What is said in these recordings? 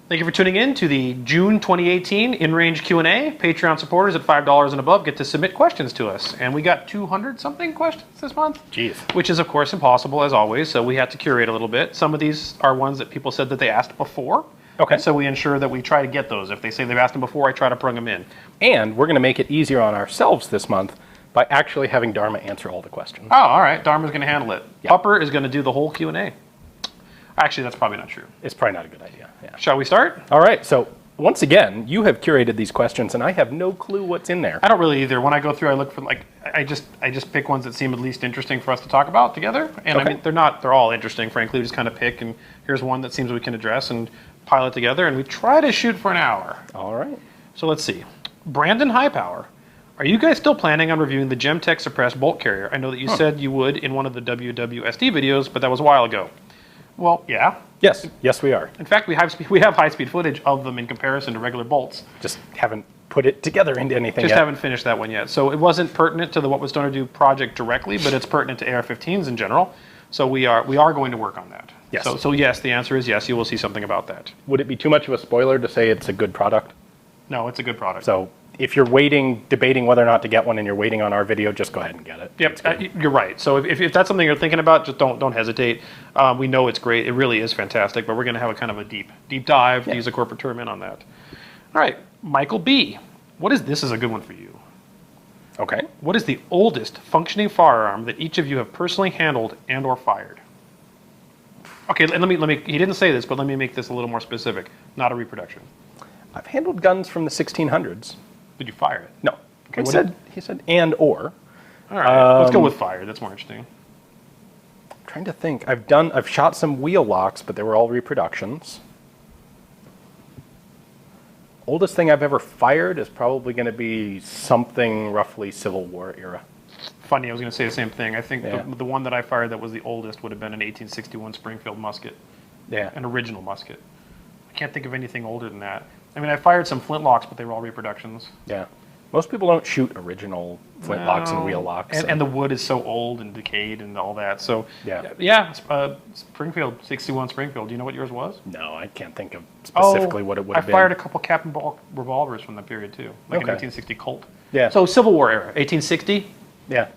Thank you for tuning in to the June 2018 In-Range Q&A. Patreon supporters at $5 and above get to submit questions to us. And we got 200-something questions this month. Jeez. Which is, of course, impossible, as always, so we had to curate a little bit. Some of these are ones that people said that they asked before. Okay. And so we ensure that we try to get those. If they say they've asked them before, I try to bring them in. And we're going to make it easier on ourselves this month by actually having Dharma answer all the questions. Oh, all right. Dharma's going to handle it. Yep. Pupper is going to do the whole Q&A. Actually, that's probably not true. It's probably not a good idea. Yeah. Shall we start? All right. So once again, you have curated these questions, and I have no clue what's in there. I don't really either. When I go through, I look for I just pick ones that seem at least interesting for us to talk about together. And Okay. I mean, they're all interesting, frankly. We just kind of pick, and here's one that seems we can address and pilot together, and we try to shoot for an hour. All right. So let's see. BrandonHiPower. Are you guys still planning on reviewing the Gemtech suppressed bolt carrier? I know that you said you would in one of the WWSD videos, but that was a while ago. Well, yeah. Yes. Yes, we are. In fact, we have high-speed footage of them in comparison to regular bolts. Just haven't put it together into anything Just yet. haven't finished that one yet. So it wasn't pertinent to the What Was Stoner Do project directly, but it's pertinent to AR-15s in general. So we are going to work on that. Yes. So yes, the answer is yes. You will see something about that. Would it be too much of a spoiler to say it's a good product? No, it's a good product. So if you're debating whether or not to get one, and you're waiting on our video, just go ahead and get it. Yep, you're right. So if that's something you're thinking about, just don't hesitate. We know it's great. It really is fantastic, but we're going to have a kind of a deep dive, to use a corporate term, in on that. All right, MichaelPee. This is a good one for you. Okay. What is the oldest functioning firearm that each of you have personally handled and or fired? Okay, let me. He didn't say this, but let me make this a little more specific. Not a reproduction. I've handled guns from the 1600s. Did you fire it? No. Okay, He said and or. All right, let's go with fire. That's more interesting. I'm trying to think. I've shot some wheel locks, but they were all reproductions. Oldest thing I've ever fired is probably going to be something roughly Civil War era. Funny, I was going to say the same thing. I think Yeah. the one that I fired that was the oldest would have been an 1861 Springfield musket, Yeah. an original musket. I can't think of anything older than that. I mean, I fired some flintlocks, but they were all reproductions. Yeah. Most people don't shoot original flintlocks and wheel locks. And the wood is so old and decayed and all that. So, Yeah. Springfield, 61 Springfield. Do you know what yours was? No, I can't think of specifically what it would have been. I fired a couple Captain Ball revolvers from that period, too. Like an Okay. 1860 Colt. Yeah. So, Civil War era, 1860. Yeah.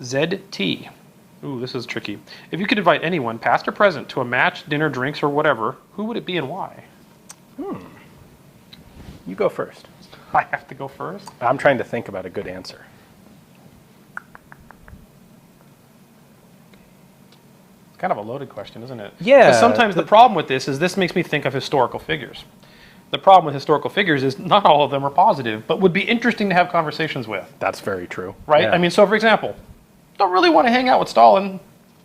Zed T. Ooh, this is tricky. If you could invite anyone, past or present, to a match, dinner, drinks, or whatever, who would it be and why? You go first. I have to go first? I'm trying to think about a good answer. It's kind of a loaded question, isn't it? Yeah. Because sometimes the problem with this is this makes me think of historical figures. The problem with historical figures is not all of them are positive, but would be interesting to have conversations with. That's very true. Right? Yeah. I mean, so for example, don't really want to hang out with Stalin,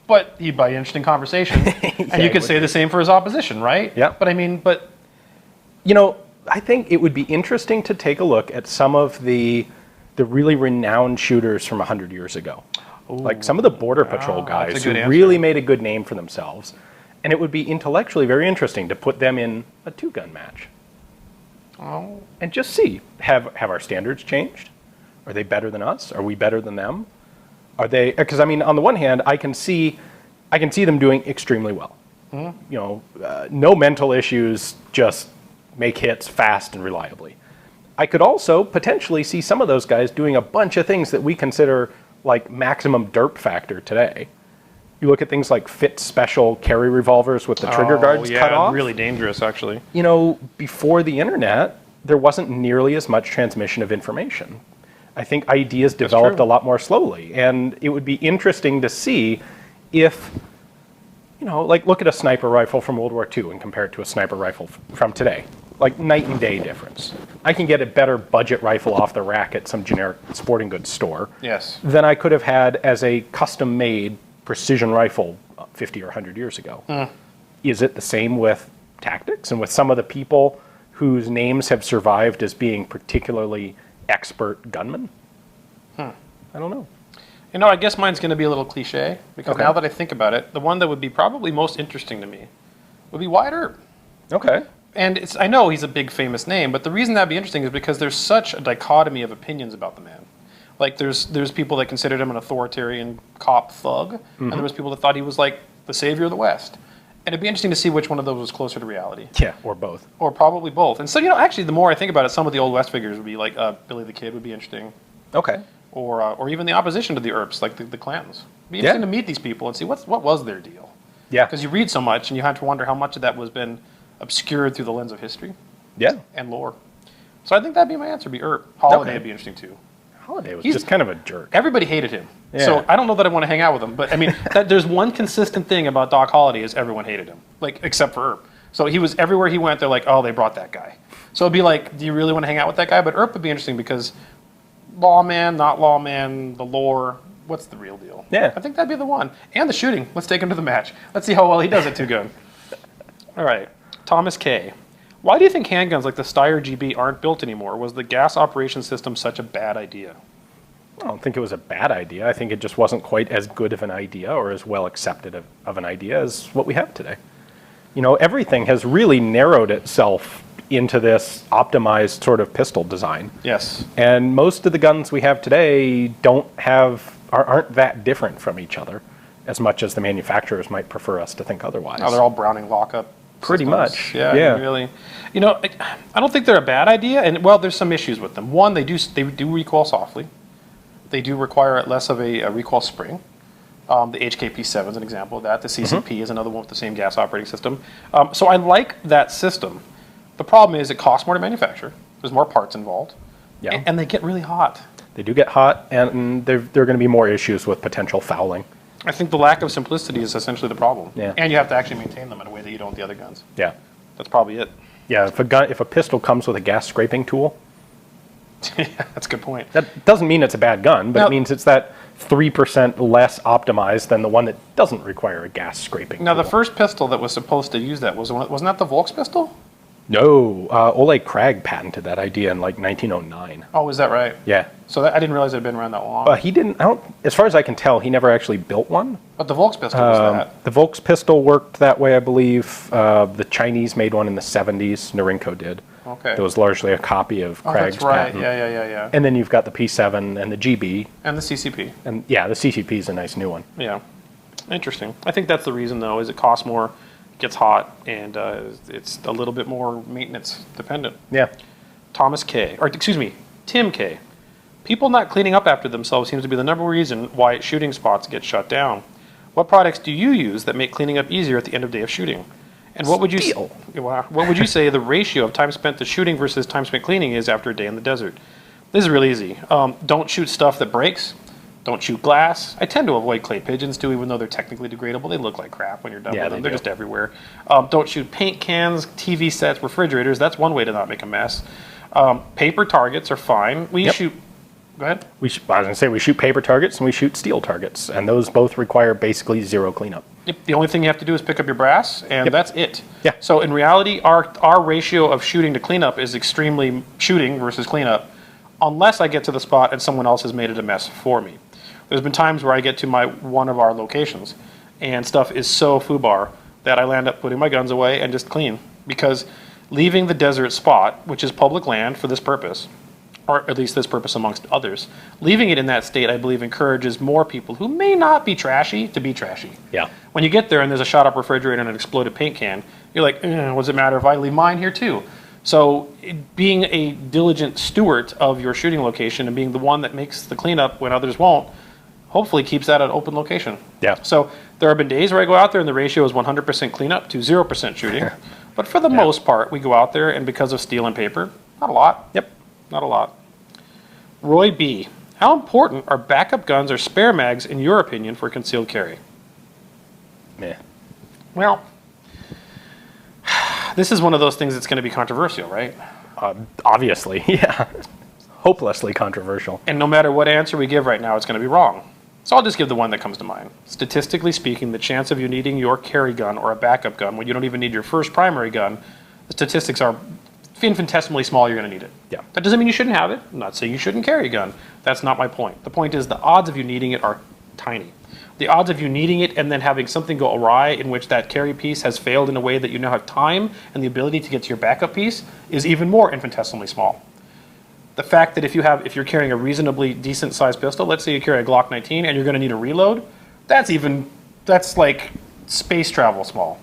but he'd be an interesting conversation. And you could say the same for his opposition, right? Yeah. But I mean, you know, I think it would be interesting to take a look at some of the really renowned shooters from 100 years ago. Ooh, like some of the Border Patrol that's guys a good who answer. really made a good name for themselves. And it would be intellectually very interesting to put them in a two-gun match. oh, And just see, have our standards changed? Are they better than us? Are we better than them? Are they, because I mean, on the one hand, I can see them doing extremely well. You know, no mental issues, just make hits fast and reliably. I could also potentially see some of those guys doing a bunch of things that we consider like maximum derp factor today. You look at things like fit special carry revolvers with the trigger guards cut off. Really dangerous, actually. You know, before the internet, there wasn't nearly as much transmission of information. I think ideas developed a lot more slowly, and it would be interesting to see if, you know, like look at a sniper rifle from World War II and compare it to a sniper rifle from today. Like night and day difference. I can get a better budget rifle off the rack at some generic sporting goods store Yes. than I could have had as a custom-made precision rifle 50 or 100 years ago. Is it the same with tactics and with some of the people whose names have survived as being particularly expert gunmen? I don't know. You know, I guess mine's going to be a little cliche, because Okay. now that I think about it, the one that would be probably most interesting to me would be Wyatt Earp. Okay. And I know he's a big famous name, but the reason that'd be interesting is because there's such a dichotomy of opinions about the man. Like there's people that considered him an authoritarian cop thug, and there was people that thought he was like the savior of the West. And it'd be interesting to see which one of those was closer to reality. Yeah, or both. Or probably both. And so, actually, the more I think about it, some of the Old West figures would be like Billy the Kid would be interesting. Okay. Or even the opposition to the Earps, like the Clantons. It'd be interesting to meet these people and see what was their deal. Yeah. Because you read so much, and you have to wonder how much of that was been obscured through the lens of history. Yeah. And lore. So I think that'd be my answer, be Earp. Holiday would be interesting, too. Holiday was just kind of a jerk. Everybody hated him. Yeah. So I don't know that I want to hang out with him. But, I mean, there's one consistent thing about Doc Holliday is everyone hated him. Like, except for Earp. So he was, everywhere he went, they're like, oh, they brought that guy. So it'd be like, do you really want to hang out with that guy? But Earp would be interesting because lawman, not lawman, the lore, what's the real deal? Yeah. I think that'd be the one. And the shooting. Let's take him to the match. Let's see how well he does it, Two Gun. All right. Thomas K. Why do you think handguns like the Steyr GB aren't built anymore? Was the gas operation system such a bad idea? I don't think it was a bad idea. I think it just wasn't quite as good of an idea or as well accepted of an idea as what we have today. Everything has really narrowed itself into this optimized sort of pistol design. Yes. And most of the guns we have today aren't that different from each other as much as the manufacturers might prefer us to think otherwise. Oh, they're all Browning lockup. Pretty systems. much. Yeah. Really. I don't think they're a bad idea. And well, there's some issues with them. One, they do recoil softly. They do require less of a recoil spring. The HKP7 is an example of that. The CCP is another one with the same gas operating system. So I like that system. The problem is it costs more to manufacture. There's more parts involved. Yeah. And they get really hot. They do get hot, and there are going to be more issues with potential fouling. I think the lack of simplicity is essentially the problem. Yeah. And you have to actually maintain them in a way that you don't with the other guns. Yeah. That's probably it. Yeah, if a pistol comes with a gas scraping tool, Yeah, that's a good point. that doesn't mean it's a bad gun, but it means it's that 3% less optimized than the one that doesn't require a gas scraping Now, tool. the first pistol that was supposed to use that wasn't that the Volks pistol? No, Ole Krag patented that idea in like 1909. Oh, is that right? Yeah. So I didn't realize it had been around that long. He didn't, as far as I can tell, he never actually built one. But the Volks pistol was that. The Volks pistol worked that way, I believe. The Chinese made one in the 70s. Norinco did. Okay. That was largely a copy of Krag's that's right. patent. Yeah. And then you've got the P7 and the GB. And the CCP. And yeah, the CCP is a nice new one. Yeah. Interesting. I think that's the reason, though, is it costs more, gets hot, and it's a little bit more maintenance dependent. Yeah. Tim K. People not cleaning up after themselves seems to be the number one reason why shooting spots get shut down. What products do you use that make cleaning up easier at the end of day of shooting? And what would you say the ratio of time spent to shooting versus time spent cleaning is after a day in the desert? This is really easy. Don't shoot stuff that breaks. Don't shoot glass. I tend to avoid clay pigeons too, even though they're technically degradable. They look like crap when you're done with them. They're just everywhere. Don't shoot paint cans, TV sets, refrigerators. That's one way to not make a mess. Paper targets are fine. We shoot. Go ahead. I was going to say we shoot paper targets and we shoot steel targets, and those both require basically zero cleanup. Yep. The only thing you have to do is pick up your brass, and that's it. Yeah. So in reality, our ratio of shooting to cleanup is extremely shooting versus cleanup, unless I get to the spot and someone else has made it a mess for me. There's been times where I get to one of our locations, and stuff is so foobar that I land up putting my guns away and just clean, because leaving the desert spot, which is public land for this purpose, or at least this purpose amongst others, leaving it in that state, I believe, encourages more people who may not be trashy to be trashy. Yeah. When you get there and there's a shot-up refrigerator and an exploded paint can, you're like, what does it matter if I leave mine here too? So being a diligent steward of your shooting location and being the one that makes the cleanup when others won't, hopefully keeps that an open location. Yeah. So there have been days where I go out there and the ratio is 100% cleanup to 0% shooting. But for the most part, we go out there, and because of steel and paper, not a lot. Yep. Not a lot. Roy B. How important are backup guns or spare mags, in your opinion, for concealed carry? Meh. Well, this is one of those things that's going to be controversial, right? Obviously, yeah. Hopelessly controversial. And no matter what answer we give right now, it's going to be wrong. So I'll just give the one that comes to mind. Statistically speaking, the chance of you needing your carry gun or a backup gun when you don't even need your first primary gun, the statistics are infinitesimally small. You're going to need it. Yeah. That doesn't mean you shouldn't have it. I'm not saying you shouldn't carry a gun. That's not my point. The point is the odds of you needing it are tiny. The odds of you needing it and then having something go awry in which that carry piece has failed in a way that you now have time and the ability to get to your backup piece is even more infinitesimally small. The fact that if you're carrying a reasonably decent sized pistol, let's say you carry a Glock 19 and you're going to need a reload, that's like space travel small.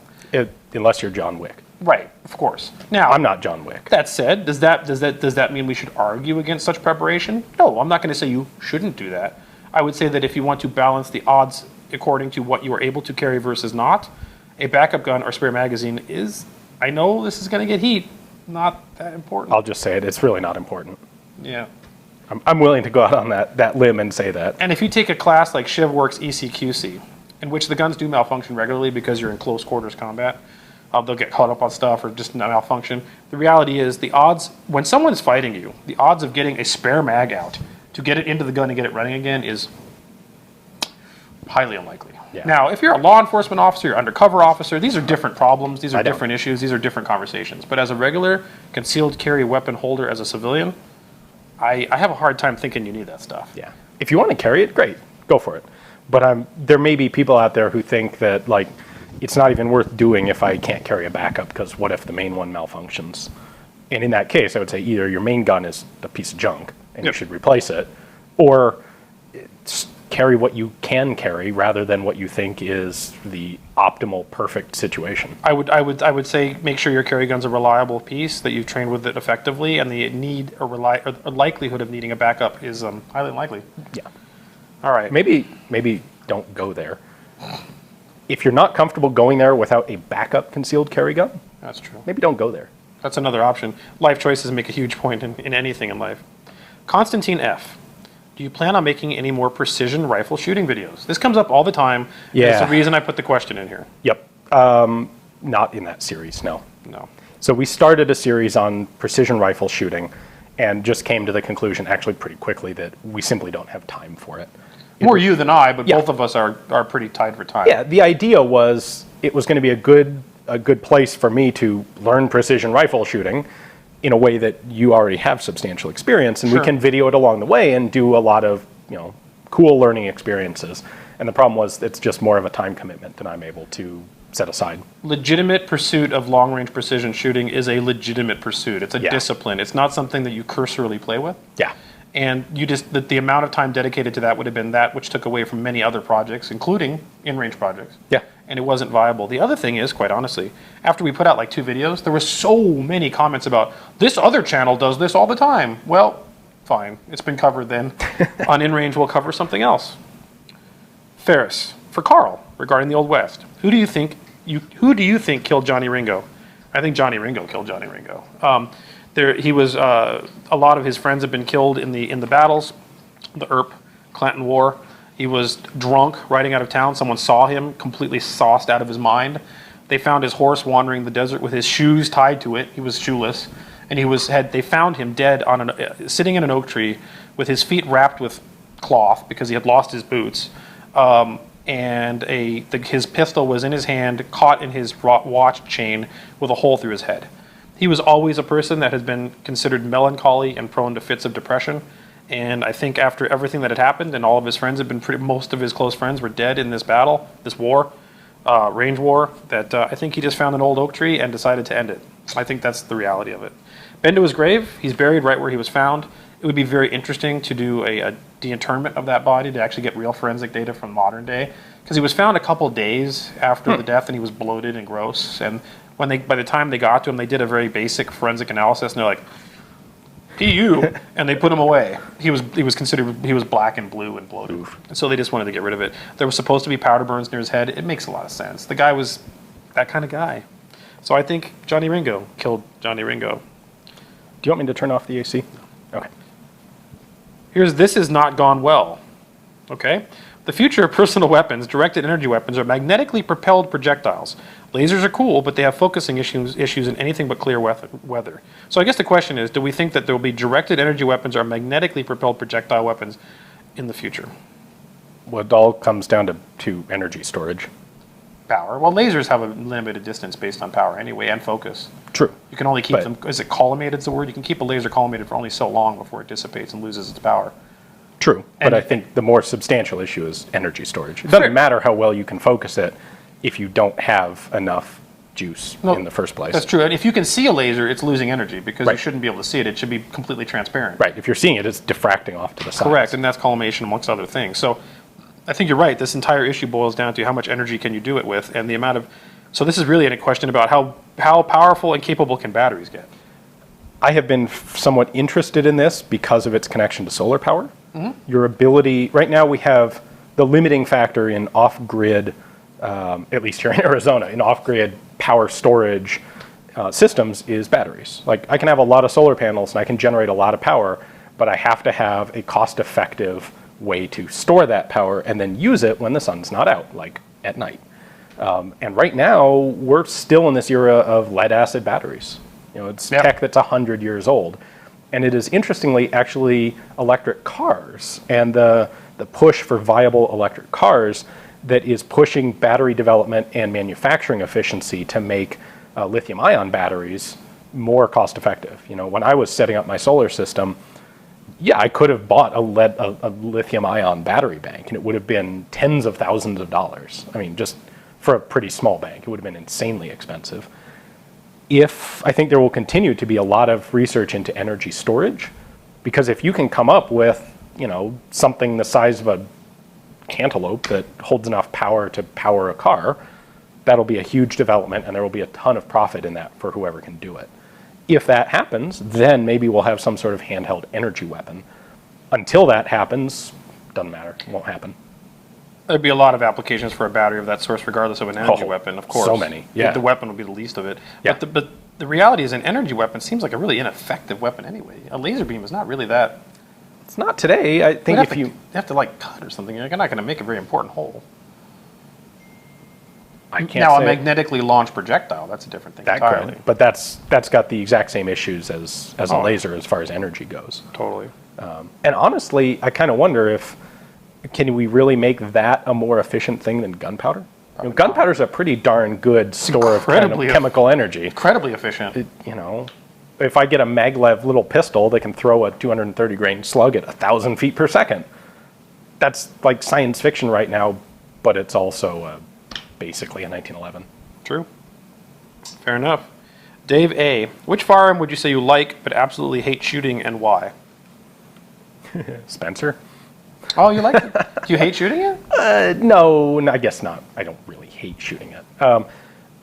unless you're John Wick. Right, of course. Now, I'm not John Wick. that said, does that mean we should argue against such preparation? No, I'm not going to say you shouldn't do that. I would say that if you want to balance the odds according to what you are able to carry versus not, a backup gun or spare magazine is, I know this is going to get heat, not that important. I'll just say it. It's really not important. Yeah. I'm willing to go out on that limb and say that. And if you take a class like ShivWorks ECQC, in which the guns do malfunction regularly because you're in close quarters combat, they'll get caught up on stuff or just malfunction. The reality is the odds, when someone's fighting you, the odds of getting a spare mag out to get it into the gun and get it running again is highly unlikely. Yeah. Now, if you're a law enforcement officer, you're undercover officer, these are different problems, these are different issues, these are different conversations. But as a regular concealed carry weapon holder as a civilian, I have a hard time thinking you need that stuff. Yeah. If you want to carry it, great, go for it. But there may be people out there who think that like it's not even worth doing if I can't carry a backup because what if the main one malfunctions? And in that case, I would say either your main gun is a piece of junk and you should replace it, or carry what you can carry rather than what you think is the optimal, perfect situation. I would say make sure your carry gun's a reliable piece, that you've trained with it effectively, and the need or likelihood of needing a backup is highly unlikely. Yeah. All right. Maybe don't go there. If you're not comfortable going there without a backup concealed carry gun, That's true. maybe don't go there. That's another option. Life choices make a huge point in anything in life. Konstantin F. Do you plan on making any more precision rifle shooting videos? This comes up all the time. Yeah. It's the reason I put the question in here. Yep. Not in that series, no. No. So we started a series on precision rifle shooting and just came to the conclusion actually pretty quickly that we simply don't have time for it. More you than I, but Yeah. both of us are pretty tight for time. Yeah, the idea was it was going to be a good place for me to learn precision rifle shooting in a way that you already have substantial experience, and Sure. we can video it along the way and do a lot of cool learning experiences. And the problem was it's just more of a time commitment than I'm able to set aside. Legitimate pursuit of long-range precision shooting is a legitimate pursuit. It's a Yeah. discipline. It's not something that you cursorily play with. Yeah. And you just the amount of time dedicated to that would have been that which took away from many other projects, including in-range projects. Yeah. And it wasn't viable. The other thing is, quite honestly, after we put out like 2 videos, there were so many comments about this other channel does this all the time. Well, fine. It's been covered then. On In-Range, we'll cover something else. Ferrous, for Carl, regarding the Old West. Who do you think killed Johnny Ringo? I think Johnny Ringo killed Johnny Ringo. He was a lot of his friends have been killed in the battles, the Clanton War. He was drunk riding out of town. Someone saw him completely sauced out of his mind. They found his horse wandering the desert with his shoes tied to it. He was shoeless, and they found him dead sitting in an oak tree with his feet wrapped with cloth because he had lost his boots. His pistol was in his hand, caught in his watch chain with a hole through his head. He was always a person that has been considered melancholy and prone to fits of depression. And I think after everything that had happened, and all of his friends had been most of his close friends were dead in this battle, this war, range war, that I think he just found an old oak tree and decided to end it. I think that's the reality of it. Been to his grave. He's buried right where he was found. It would be very interesting to do a deinterment of that body to actually get real forensic data from modern day, because he was found a couple days after the death and he was bloated and gross. And by the time they got to him, they did a very basic forensic analysis, and they're like, PU, and they put him away. He was black and blue and bloated. Oof. And so they just wanted to get rid of it. There was supposed to be powder burns near his head. It makes a lot of sense. The guy was that kind of guy. So I think Johnny Ringo killed Johnny Ringo. Do you want me to turn off the AC? Okay. This has not gone well. Okay? The future of personal weapons, directed energy weapons, are magnetically propelled projectiles. Lasers are cool, but they have focusing issues in anything but clear weather. So I guess the question is, do we think that there will be directed energy weapons or magnetically propelled projectile weapons in the future? Well, it all comes down to energy storage. Power. Well, lasers have a limited distance based on power anyway, and focus. True. You can only keep them, is it collimated is the word? You can keep a laser collimated for only so long before it dissipates and loses its power. True, but And- I think the more substantial issue is energy storage. It doesn't matter how well you can focus it if you don't have enough juice in the first place. That's true. And if you can see a laser, it's losing energy because you Right. shouldn't be able to see it. It should be completely transparent. Right, if you're seeing it, it's diffracting off to the side. Correct, and that's collimation amongst other things. So I think you're right. This entire issue boils down to how much energy can you do it with, and the amount of So this is really a question about how powerful and capable can batteries get? I have been somewhat interested in this because of its connection to solar power. Your ability, right now we have the limiting factor in off-grid, at least here in Arizona, in off-grid power storage systems is batteries. Like I can have a lot of solar panels and I can generate a lot of power, but I have to have a cost-effective way to store that power and then use it when the sun's not out, like at night. And right now, we're still in this era of lead-acid batteries. It's tech that's 100 years old. And it is, interestingly, actually electric cars and the push for viable electric cars that is pushing battery development and manufacturing efficiency to make lithium-ion batteries more cost-effective. When I was setting up my solar system, I could have bought a lithium-ion battery bank, and it would have been tens of thousands of dollars. I mean, just for a pretty small bank, it would have been insanely expensive. I think there will continue to be a lot of research into energy storage, because if you can come up with, something the size of a cantaloupe that holds enough power to power a car, that'll be a huge development, and there will be a ton of profit in that for whoever can do it. If that happens, then maybe we'll have some sort of handheld energy weapon. Until that happens, doesn't matter, it won't happen. There'd be a lot of applications for a battery of that source, regardless of an energy weapon, of course. So many, yeah. The weapon would be the least of it. Yeah. But the reality is an energy weapon seems like a really ineffective weapon anyway. A laser beam is not really that. It's not today. I think if you have to like cut or something, you're not going to make a very important hole. I can't now, say a magnetically launched projectile, that's a different thing entirely. But that's got the exact same issues as a laser as far as energy goes. Totally. And honestly, I kind of wonder can we really make that a more efficient thing than gunpowder? Gunpowder is a pretty darn good store of chemical energy. Incredibly efficient. If I get a maglev little pistol that can throw a 230 grain slug at 1,000 feet per second, that's like science fiction right now, but it's also basically a 1911. True. Fair enough. Dave A. Which firearm would you say you like but absolutely hate shooting, and why? Spencer. Oh, you like it? Do you hate shooting it? No, I guess not. I don't really hate shooting it.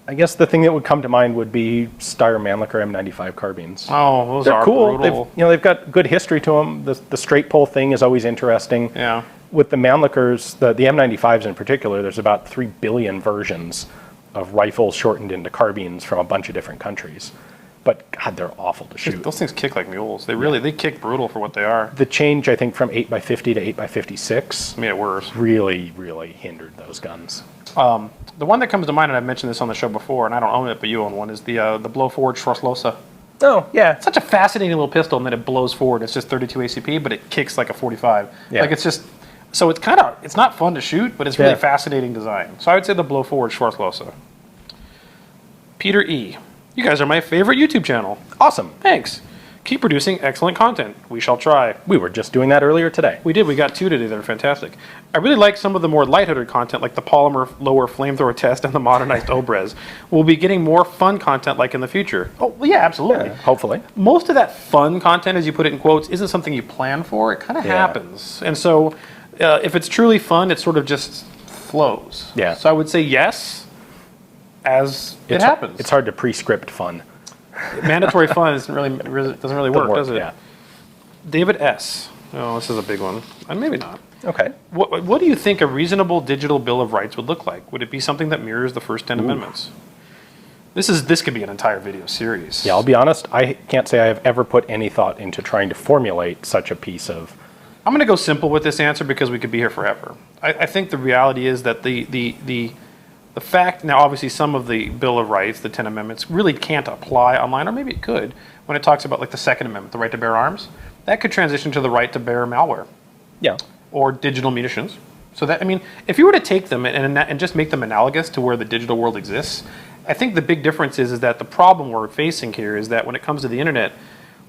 I guess the thing that would come to mind would be Steyr Mannlicher M95 carbines. Oh, those They're are cool. brutal. They've got good history to them. The straight pull thing is always interesting. Yeah. With the Mannlichers, the M95s in particular, there's about 3 billion versions of rifles shortened into carbines from a bunch of different countries. But God, they're awful to shoot. Those things kick like mules. They kick brutal for what they are. The change, I think, from 8x50 to 8x56 made it worse. Really, really hindered those guns. The one that comes to mind, and I've mentioned this on the show before, and I don't own it, but you own one, is the blow forward Schwarzlose. Oh, yeah. It's such a fascinating little pistol, and then it blows forward. It's just 32 ACP, but it kicks like a 45. Yeah. Like it's just, so it's it's not fun to shoot, but it's really fascinating design. So I would say the blow forward Schwarzlose. Peter E. You guys are my favorite YouTube channel. Awesome. Thanks. Keep producing excellent content. We shall try. We were just doing that earlier today. We did. We got 2 today that are fantastic. I really like some of the more lighthearted content, like the polymer lower flamethrower test and the modernized Obrez. We'll be getting more fun content like in the future. Oh, well, yeah, absolutely. Yeah, hopefully. Most of that fun content, as you put it in quotes, isn't something you plan for. It kind of happens. And so if it's truly fun, it sort of just flows. Yeah. So I would say yes, as it happens. It's hard to pre-script fun. Mandatory fun doesn't really work, does it? Yeah. David S. Oh, this is a big one. Maybe not. Okay. What do you think a reasonable digital Bill of Rights would look like? Would it be something that mirrors the first 10 amendments? This could be an entire video series. Yeah, I'll be honest. I can't say I have ever put any thought into trying to formulate such a piece of. I'm going to go simple with this answer because we could be here forever. I think the reality is that the fact, now obviously some of the Bill of Rights, the 10 amendments, really can't apply online, or maybe it could, when it talks about like the Second Amendment, the right to bear arms. That could transition to the right to bear malware. Yeah. Or digital munitions. So that, I mean, if you were to take them and just make them analogous to where the digital world exists, I think the big difference is that the problem we're facing here is that when it comes to the internet,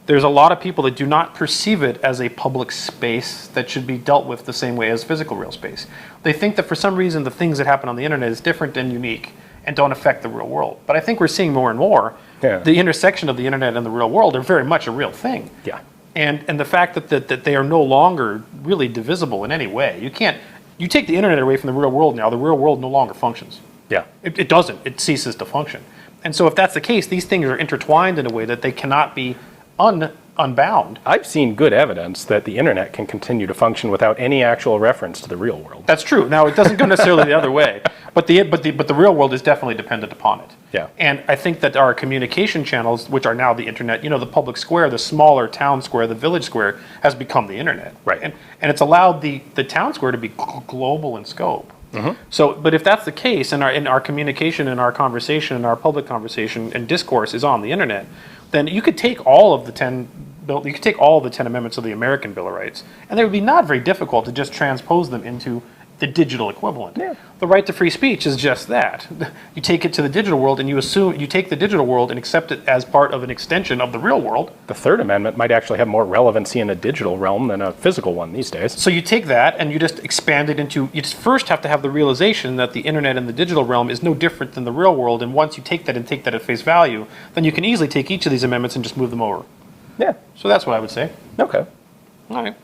there's a lot of people that do not perceive it as a public space that should be dealt with the same way as physical real space. They think that for some reason the things that happen on the internet is different and unique and don't affect the real world. But I think we're seeing more and more the intersection of the internet and the real world are very much a real thing. Yeah. And the fact that they are no longer really divisible in any way. You take the internet away from the real world now, the real world no longer functions. Yeah. It doesn't. It ceases to function. And so if that's the case, these things are intertwined in a way that they cannot be unbound. I've seen good evidence that the internet can continue to function without any actual reference to the real world. That's true. Now, it doesn't go necessarily the other way, but the real world is definitely dependent upon it. Yeah. And I think that our communication channels, which are now the internet, the public square, the smaller town square, the village square, has become the internet. Right. And it's allowed the town square to be global in scope. Mm-hmm. So, but if that's the case, and our communication and our conversation and our public conversation and discourse is on the internet, then you could take all of the 10 amendments of the American Bill of Rights, and they would be not very difficult to just transpose them into the digital equivalent. Yeah. The right to free speech is just that. You take it to the digital world, and you take the digital world and accept it as part of an extension of the real world. The Third Amendment might actually have more relevancy in a digital realm than a physical one these days. So you take that and you just expand it into, you just first have to have the realization that the internet and the digital realm is no different than the real world, and once you take that at face value, then you can easily take each of these amendments and just move them over. Yeah. So that's what I would say. Okay. All right.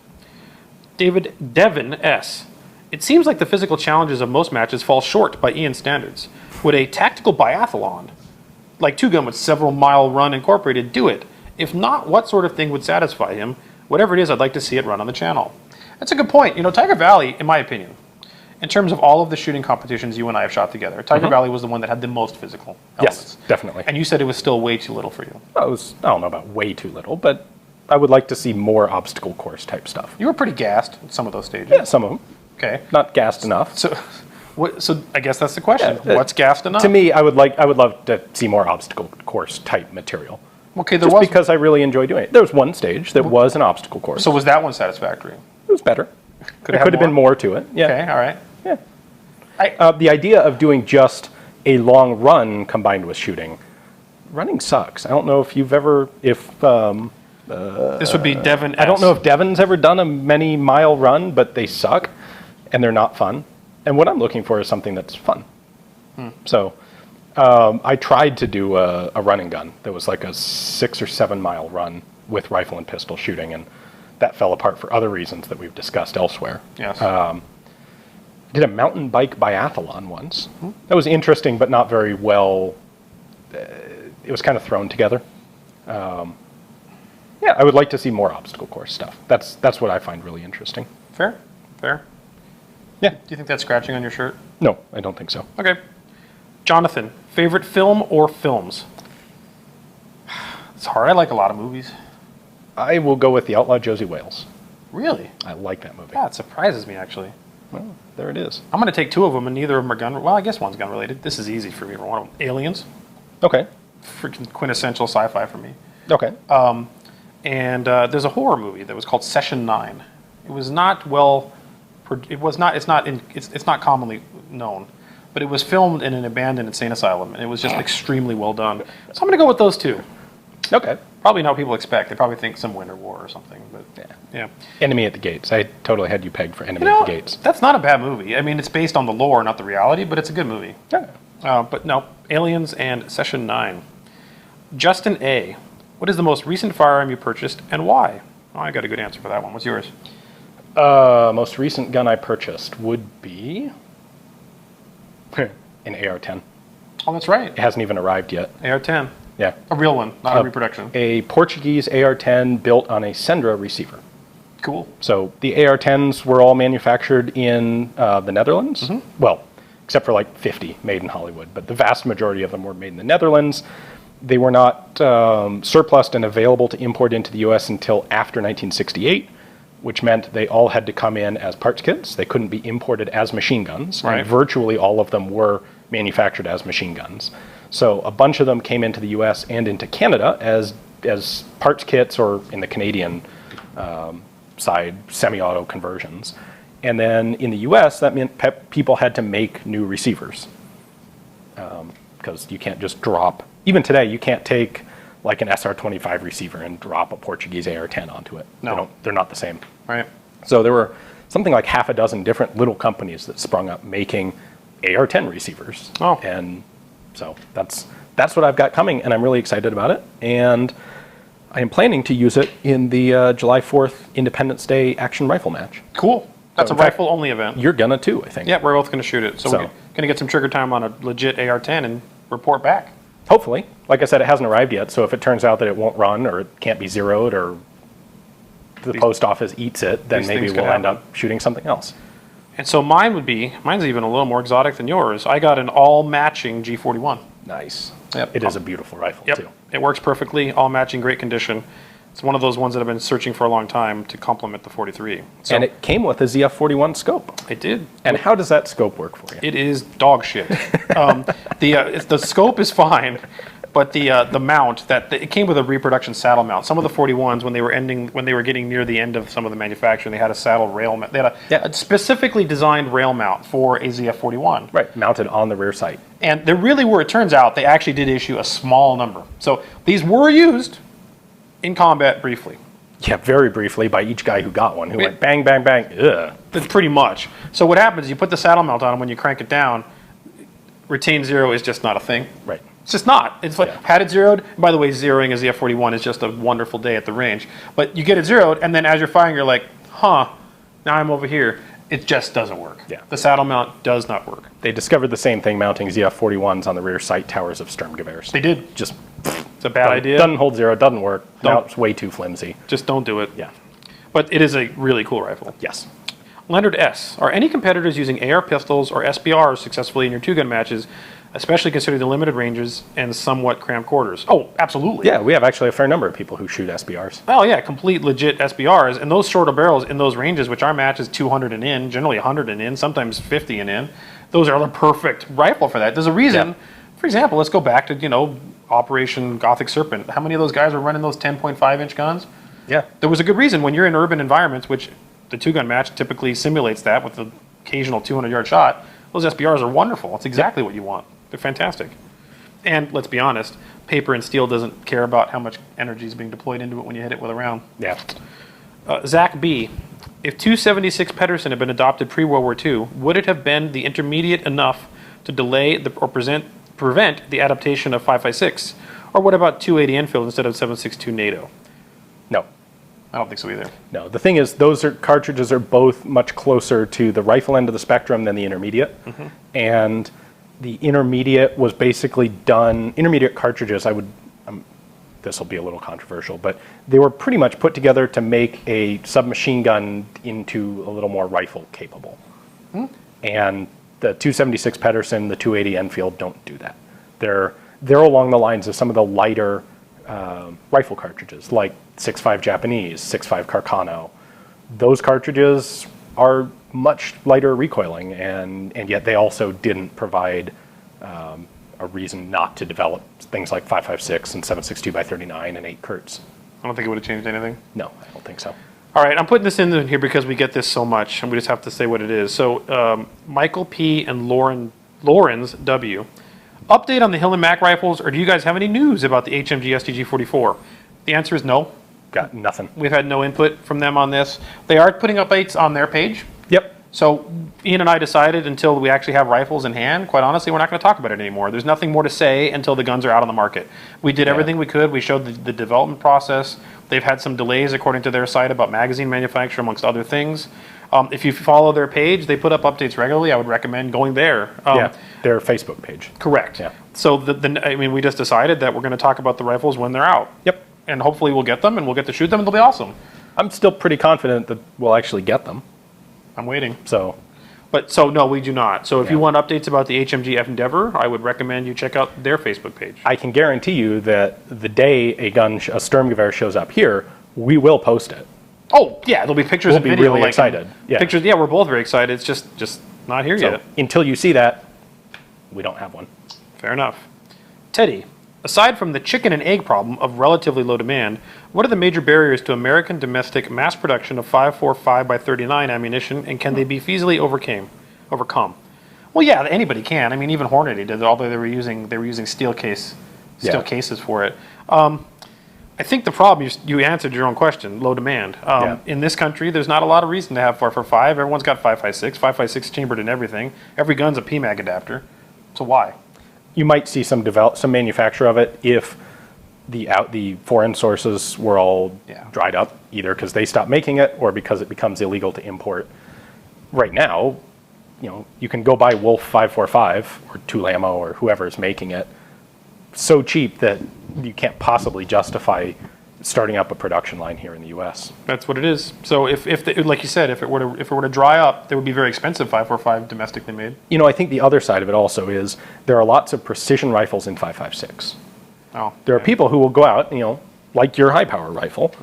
Devin S. It seems like the physical challenges of most matches fall short by Ian's standards. Would a tactical biathlon, like Two Gun with several mile run incorporated, do it? If not, what sort of thing would satisfy him? Whatever it is, I'd like to see it run on the channel. That's a good point. Tiger Valley, in my opinion, in terms of all of the shooting competitions you and I have shot together, Tiger Valley was the one that had the most physical elements. Yes, definitely. And you said it was still way too little for you. I don't know about way too little, but I would like to see more obstacle course type stuff. You were pretty gassed at some of those stages. Yeah, some of them. Okay. Not gassed enough. So I guess that's the question. What's gassed enough? To me, I would love to see more obstacle course type material. Okay, Just because I really enjoy doing it. There was one stage that was an obstacle course. So was that one satisfactory? It was better. There could have been more to it. Yeah. Okay, all right. Yeah. The idea of doing just a long run combined with shooting, running sucks. I don't know if you've ever, this would be Devin S. I don't know if Devin's ever done a many mile run, but they suck and they're not fun. And what I'm looking for is something that's fun. So I tried to do a run and gun that was like a 6 or 7 mile run with rifle and pistol shooting, and that fell apart for other reasons that we've discussed elsewhere. Yes. Did a mountain bike biathlon once. That was interesting, but not very well. It was kind of thrown together. Yeah, I would like to see more obstacle course stuff. That's what I find really interesting. Fair. Yeah. Do you think that's scratching on your shirt? No, I don't think so. Okay. Jonathan, favorite film or films? It's hard. I like a lot of movies. I will go with The Outlaw Josie Wales. Really? I like that movie. Yeah, it surprises me, actually. Well, there it is. I'm going to take two of them, and neither of them are gun. Well, I guess one's gun related. This is easy for me. One of them, Aliens. Okay. Freaking quintessential sci-fi for me. Okay. And there's a horror movie that was called Session 9. It was not well. It's not commonly known, but it was filmed in an abandoned insane asylum, and it was just extremely well done. So I'm going to go with those two. Okay. Probably not what people expect. They probably think some winter war or something. But yeah. Enemy at the Gates. I totally had you pegged for Enemy at the Gates. That's not a bad movie. I mean, it's based on the lore, not the reality, but it's a good movie. Yeah. But no, Aliens and Session 9. Justin A. What is the most recent firearm you purchased and why? Oh, I got a good answer for that one. What's yours? Most recent gun I purchased would be an AR-10. Oh, that's right. It hasn't even arrived yet. AR-10. Yeah. A real one, not a reproduction. A Portuguese AR-10 built on a Sendra receiver. Cool. So the AR-10s were all manufactured in the Netherlands. Mm-hmm. Well, except for like 50 made in Hollywood, but the vast majority of them were made in the Netherlands. They were not surplused and available to import into the U.S. until after 1968, which meant they all had to come in as parts kits. They couldn't be imported as machine guns. Right. And virtually all of them were manufactured as machine guns. So a bunch of them came into the U.S. and into Canada as parts kits, or in the Canadian side, semi-auto conversions. And then in the U.S., that meant people had to make new receivers. Because you can't just drop, even today, you can't take like an SR-25 receiver and drop a Portuguese AR-10 onto it. No. They're not the same. Right. So there were something like half a dozen different little companies that sprung up making AR-10 receivers. Oh. And so that's what I've got coming, and I'm really excited about it. And I am planning to use it in the July 4th Independence Day action rifle match. Cool. That's So, a in fact, rifle-only event. You're gonna too, I think. Yeah, we're both going to shoot it. So we're So- going to get some trigger time on a legit AR-10 and report back. Hopefully. Like I said, it hasn't arrived yet, so if it turns out that it won't run or it can't be zeroed or the post office eats it, then these maybe things could we'll end happen. up shooting something else. And so mine's even a little more exotic than yours. I got an all-matching G41. Nice. Yep. It is a beautiful rifle, Yep. too. It works perfectly, all-matching, great condition. It's one of those ones that I've been searching for a long time to complement the 43. So And it came with a ZF-41 scope. it did. And how does that scope work for you? It is dog shit. The scope is fine, but the mount it came with a reproduction saddle mount. Some of the 41s, when they were getting near the end of some of the manufacturing, they had a saddle rail mount. They had a specifically designed rail mount for a ZF-41. Right, mounted on the rear sight. And there really were. It turns out they actually did issue a small number. So these were used in combat briefly. Yeah, very briefly by each guy who got one, who went bang, bang, bang, ugh. That's pretty much. So what happens is you put the saddle mount on, and when you crank it down, retain zero is just not a thing. Right. It's just not. It's like, Yeah. had it zeroed. By the way, zeroing a ZF-41 is just a wonderful day at the range. But you get it zeroed, and then as you're firing, you're like, huh, now I'm over here. It just doesn't work. Yeah. The saddle mount does not work. They discovered the same thing mounting ZF-41s on the rear sight towers of Sturmgewehrs. They did. Just It's a bad idea. doesn't hold zero, doesn't work. Now Don't. it's way too flimsy. Just don't do it. Yeah. But it is a really cool rifle. Yes. Leonard S. Are any competitors using AR pistols or SBRs successfully in your two-gun matches, especially considering the limited ranges and somewhat cramped quarters? Oh, absolutely. Yeah, we have actually a fair number of people who shoot SBRs. Oh, yeah, complete legit SBRs. And those shorter barrels in those ranges, which our match is 200 and in, generally 100 and in, sometimes 50 and in, those are the perfect rifle for that. There's a reason. Yeah. For example, let's go back to, Operation Gothic Serpent. How many of those guys were running those 10.5-inch guns? Yeah. There was a good reason. When you're in urban environments, which the two-gun match typically simulates that with the occasional 200-yard shot, those SBRs are wonderful. It's exactly what you want. They're fantastic. And let's be honest, paper and steel doesn't care about how much energy is being deployed into it when you hit it with a round. Yeah. Zach B. If 276 Pedersen had been adopted pre-World War II, would it have been the intermediate enough to delay or prevent the adaptation of 5.56? Or what about 280 Enfield instead of 7.62 NATO? No. I don't think so either. No. The thing is, cartridges are both much closer to the rifle end of the spectrum than the intermediate. And the intermediate was basically done, intermediate cartridges, this will be a little controversial, but they were pretty much put together to make a submachine gun into a little more rifle capable. And the 276 Pedersen, the 280 Enfield don't do that. They're along the lines of some of the lighter rifle cartridges, like 6.5 Japanese, 6.5 Carcano. Those cartridges are much lighter recoiling, and yet they also didn't provide a reason not to develop things like 5.56 and 7.62 by 39 and 8 Kurtz. I don't think it would have changed anything. No, I don't think so. All right, I'm putting this in here because we get this so much, and we just have to say what it is. So, MichaelPee and Laurens W. Update on the Hill and Mac rifles, or do you guys have any news about the HMG STG-44? The answer is no. Got nothing. We've had no input from them on this. They are putting updates on their page. Yep. So Ian and I decided until we actually have rifles in hand, quite honestly, we're not going to talk about it anymore. There's nothing more to say until the guns are out on the market. We did everything we could. We showed the development process. They've had some delays, according to their site, about magazine manufacture, amongst other things. If you follow their page, they put up updates regularly. I would recommend going there. Their Facebook page. Correct. Yeah. So we just decided that we're going to talk about the rifles when they're out. Yep. And hopefully we'll get them, and we'll get to shoot them, and they'll be awesome. I'm still pretty confident that we'll actually get them. I'm waiting. So No, we do not. So if you want updates about the HMG F Endeavor, I would recommend you check out their Facebook page. I can guarantee you that the day a Sturmgewehr shows up here, we will post it. Oh, yeah, there'll be pictures We'll and be video. really excited. Yeah. Pictures, yeah, we're both very excited. It's just not here So yet. until you see that, we don't have one. Fair enough. Teddy, aside from the chicken and egg problem of relatively low demand, what are the major barriers to American domestic mass production of 5.45 by 39 ammunition, and can they be feasibly overcome? Well, yeah, anybody can. I mean, even Hornady did, although they were using steel cases for it. I think the problem, you answered your own question, low demand. In this country, there's not a lot of reason to have 4.45. Everyone's got 5.56. 5.56 chambered in everything. Every gun's a PMAG adapter. So why? You might see some manufacture of it if the foreign sources were all dried up, either because they stopped making it or because it becomes illegal to import. right now, you can go buy Wolf 545 or Tool Ammo or whoever is making it so cheap that you can't possibly justify starting up a production line here in the U.S. That's what it is. So like you said, if it were to dry up, they would be very expensive 545 domestically made. I think the other side of it also is there are lots of precision rifles in 5.56. Oh, there are people who will go out, like your high power rifle,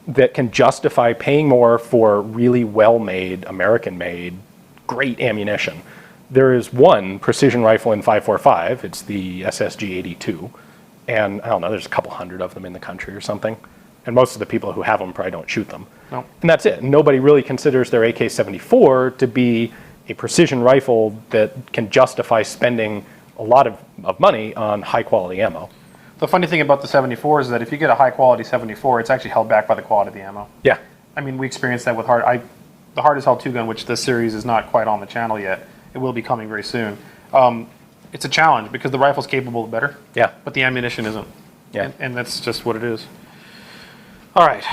that can justify paying more for really well-made, American-made, great ammunition. There is one precision rifle in 5.45. It's the SSG 82. And I don't know, there's a couple hundred of them in the country or something. And most of the people who have them probably don't shoot them. No. And that's it. Nobody really considers their AK-74 to be a precision rifle that can justify spending a lot of money on high-quality ammo. The funny thing about the 74 is that if you get a high-quality 74, it's actually held back by the quality of the ammo. Yeah. I mean, we experienced that with the hardest held 2-gun, which this series is not quite on the channel yet. It will be coming very soon. It's a challenge because the rifle's capable of better. Yeah. But the ammunition isn't. Yeah. And that's just what it is. All right.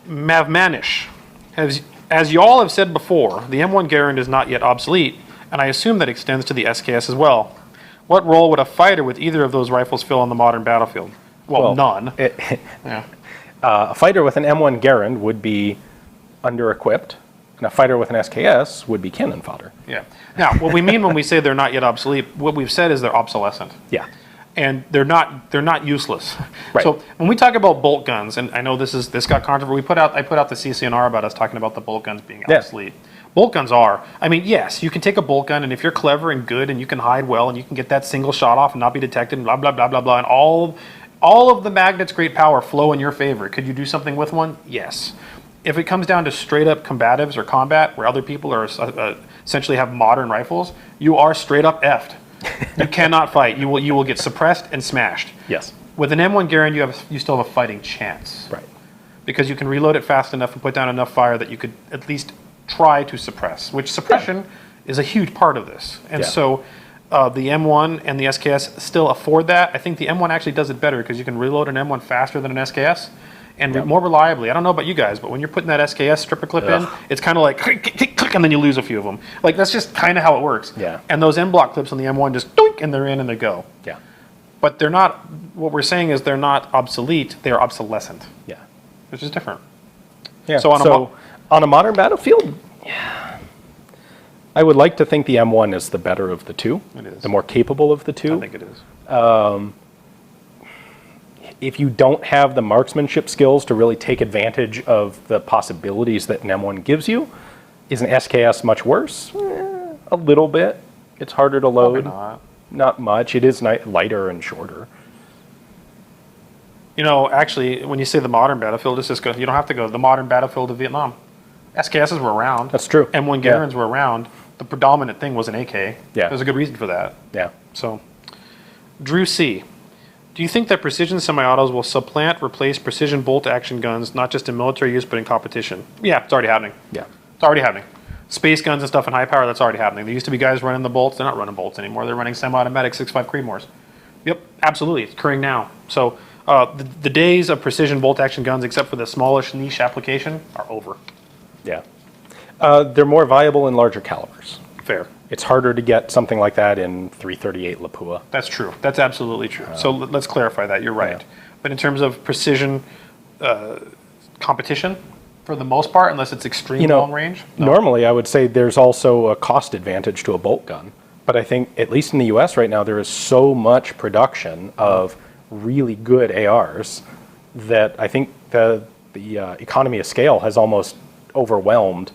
Mavmanish. As you all have said before, the M1 Garand is not yet obsolete, and I assume that extends to the SKS as well. What role would a fighter with either of those rifles fill on the modern battlefield? Well, none. Yeah. A fighter with an M1 Garand would be under-equipped, and a fighter with an SKS would be cannon fodder. Yeah. Now, what we mean when we say they're not yet obsolete, what we've said is they're obsolescent. Yeah. And they're not useless. Right. So when we talk about bolt guns, and I know this got controversial. I put out the CCNR about us talking about the bolt guns being obsolete. Bolt guns are. I mean, yes, you can take a bolt gun, and if you're clever and good, and you can hide well, and you can get that single shot off and not be detected, and blah blah blah blah blah, and all of the magnet's great power flow in your favor. Could you do something with one? Yes. If it comes down to straight up combatives or combat, where other people are essentially have modern rifles, you are straight up effed. You cannot fight. You will get suppressed and smashed. Yes. With an M1 Garand, you still have a fighting chance. Right. Because you can reload it fast enough and put down enough fire that you could at least try to suppress, which suppression is a huge part of this. And so the M1 and the SKS still afford that. I think the M1 actually does it better because you can reload an M1 faster than an SKS and more reliably. I don't know about you guys, but when you're putting that SKS stripper clip in, it's kind of like click, click, click, and then you lose a few of them. Like, that's just kind of how it works. Yeah. And those M block clips on the M1 just doink, and they're in and they go. Yeah. But they're not, what we're saying is they're not obsolete, they're obsolescent. Yeah. Which is different. Yeah. So on a modern battlefield, I would like to think the M1 is the better of the two. It is. The more capable of the two. I think it is. If you don't have the marksmanship skills to really take advantage of the possibilities that an M1 gives you, is an SKS much worse? A little bit. It's harder to load. Probably not much. It is lighter and shorter. Actually, when you say the modern battlefield, it's just you don't have to go to the modern battlefield of Vietnam. SKSs were around. That's true. M1 Garands were around. The predominant thing was an AK. Yeah. There's a good reason for that. Yeah. So, Drew C. Do you think that precision semi-autos will supplant, replace precision bolt-action guns, not just in military use, but in competition? Yeah, it's already happening. Yeah. It's already happening. Space guns and stuff in high power, that's already happening. There used to be guys running the bolts. They're not running bolts anymore. They're running semi-automatic 6.5 Creedmoors. Yep, absolutely. It's occurring now. So the days of precision bolt-action guns, except for the smallish niche application, are over. Yeah. They're more viable in larger calibers. Fair. It's harder to get something like that in 338 Lapua. That's true. That's absolutely true. So let's clarify that. You're right. Yeah. But in terms of precision competition, for the most part, unless it's extreme long range? No. Normally, I would say there's also a cost advantage to a bolt gun. But I think, at least in the U.S. right now, there is so much production of really good ARs that I think the economy of scale has almost overwhelmed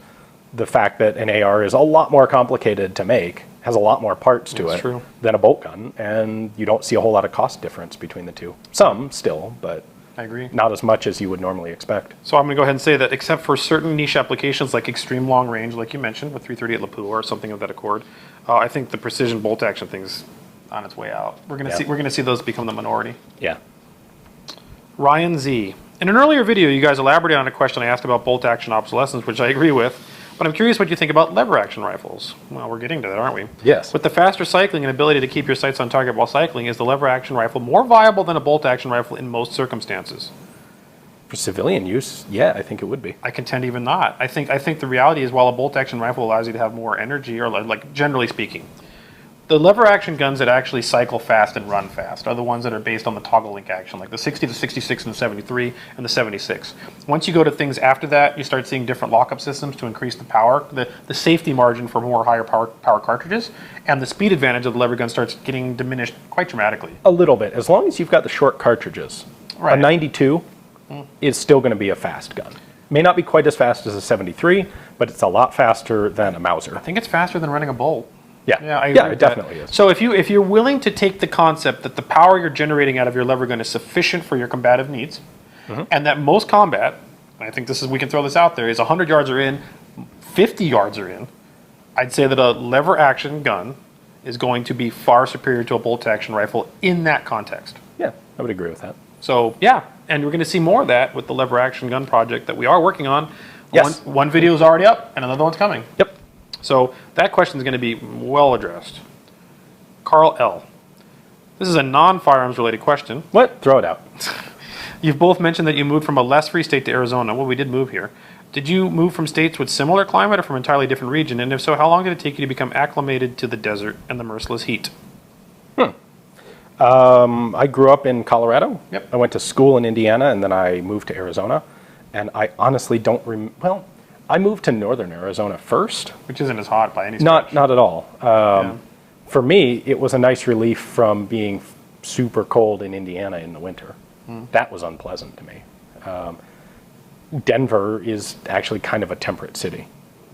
the fact that an AR is a lot more complicated to make, has a lot more parts to it than a bolt gun, and you don't see a whole lot of cost difference between the two. Some still, but I agree. Not as much as you would normally expect. So I'm going to go ahead and say that except for certain niche applications like extreme long range, like you mentioned, with 338 Lapua or something of that accord, I think the precision bolt action thing's on its way out. We're going to see those become the minority. Yeah. Ryan Z. In an earlier video, you guys elaborated on a question I asked about bolt action obsolescence, which I agree with. But I'm curious what you think about lever action rifles. Well, we're getting to that, aren't we? Yes. With the faster cycling and ability to keep your sights on target while cycling, is the lever action rifle more viable than a bolt action rifle in most circumstances? For civilian use, yeah, I think it would be. I contend even not. I think the reality is, while a bolt-action rifle allows you to have more energy, or like generally speaking, the lever-action guns that actually cycle fast and run fast are the ones that are based on the toggle link action, like the 60, the 66, and the 73, and the 76. Once you go to things after that, you start seeing different lockup systems to increase the power, the safety margin for more higher power cartridges, and the speed advantage of the lever gun starts getting diminished quite dramatically. A little bit, as long as you've got the short cartridges. Right. A 92 is still going to be a fast gun. May not be quite as fast as a 73, but it's a lot faster than a Mauser. I think it's faster than running a bolt. Yeah, I agree with it definitely is. So if you're willing to take the concept that the power you're generating out of your lever gun is sufficient for your combative needs, and that most combat, I think we can throw this out there, is 100 yards are in, 50 yards are in, I'd say that a lever action gun is going to be far superior to a bolt action rifle in that context. Yeah, I would agree with that. So yeah, and we're going to see more of that with the lever action gun project that we are working on. Yes. One video is already up, and another one's coming. Yep. So that question is going to be well addressed. Carl L. This is a non-firearms related question. What? Throw it out. You've both mentioned that you moved from a less free state to Arizona. Well, we did move here. Did you move from states with similar climate or from an entirely different region? And if so, how long did it take you to become acclimated to the desert and the merciless heat? I grew up in Colorado. Yep. I went to school in Indiana, and then I moved to Arizona. And I honestly don't well, I moved to northern Arizona first. Which isn't as hot by any stretch. Not at all. For me, it was a nice relief from being super cold in Indiana in the winter. That was unpleasant to me. Denver is actually kind of a temperate city.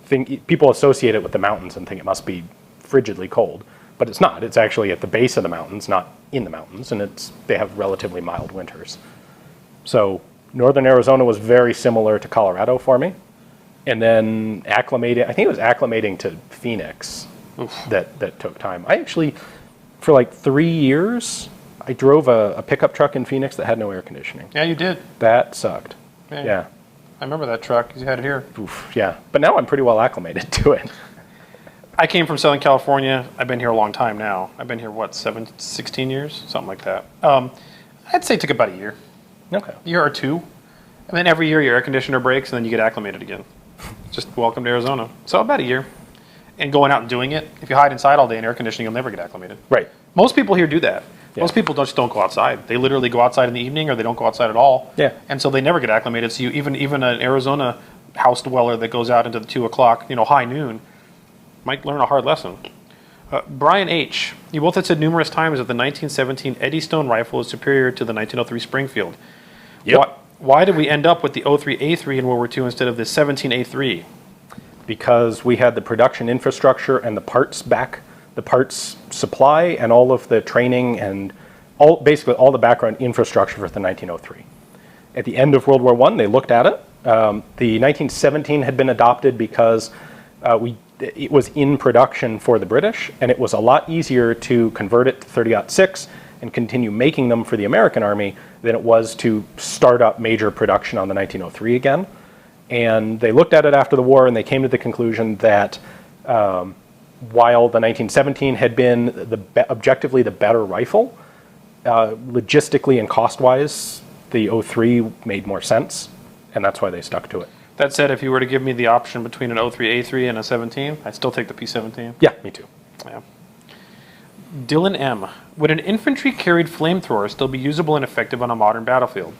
People associate it with the mountains and think it must be frigidly cold, but it's not. It's actually at the base of the mountains, not in the mountains, and they have relatively mild winters. So northern Arizona was very similar to Colorado for me. And then I think it was acclimating to Phoenix that took time. I actually, for like 3 years, I drove a pickup truck in Phoenix that had no air conditioning. Yeah, you did. That sucked. Yeah. I remember that truck. You had it here. Oof, yeah. But now I'm pretty well acclimated to it. I came from Southern California. I've been here a long time now. I've been here, 16 years? Something like that. I'd say it took about a year. Okay. A year or two. And then every year your air conditioner breaks and then you get acclimated again. Just welcome to Arizona. So about a year. And going out and doing it. If you hide inside all day in air conditioning, you'll never get acclimated. Right. Most people here do that. Yeah. Most people just don't go outside. They literally go outside in the evening or they don't go outside at all. Yeah. And so they never get acclimated. So even an Arizona house dweller that goes out into the 2 o'clock, high noon, might learn a hard lesson. Brian H., you both had said numerous times that the 1917 Eddystone rifle is superior to the 1903 Springfield. Yep. Why did we end up with the 03A3 in World War II instead of the 17A3? Because we had the production infrastructure and the parts supply and all of the training and basically all the background infrastructure for the 1903. At the end of World War I, they looked at it. The 1917 had been adopted because it was in production for the British, and it was a lot easier to convert it to 30-06 and continue making them for the American Army than it was to start up major production on the 1903 again. And they looked at it after the war, and they came to the conclusion that while the 1917 had been objectively the better rifle, logistically and cost-wise, the 03 made more sense, and that's why they stuck to it. That said, if you were to give me the option between an 03A3 and a 17, I'd still take the P17. Yeah, me too. Yeah. Dylan M. Would an infantry-carried flamethrower still be usable and effective on a modern battlefield?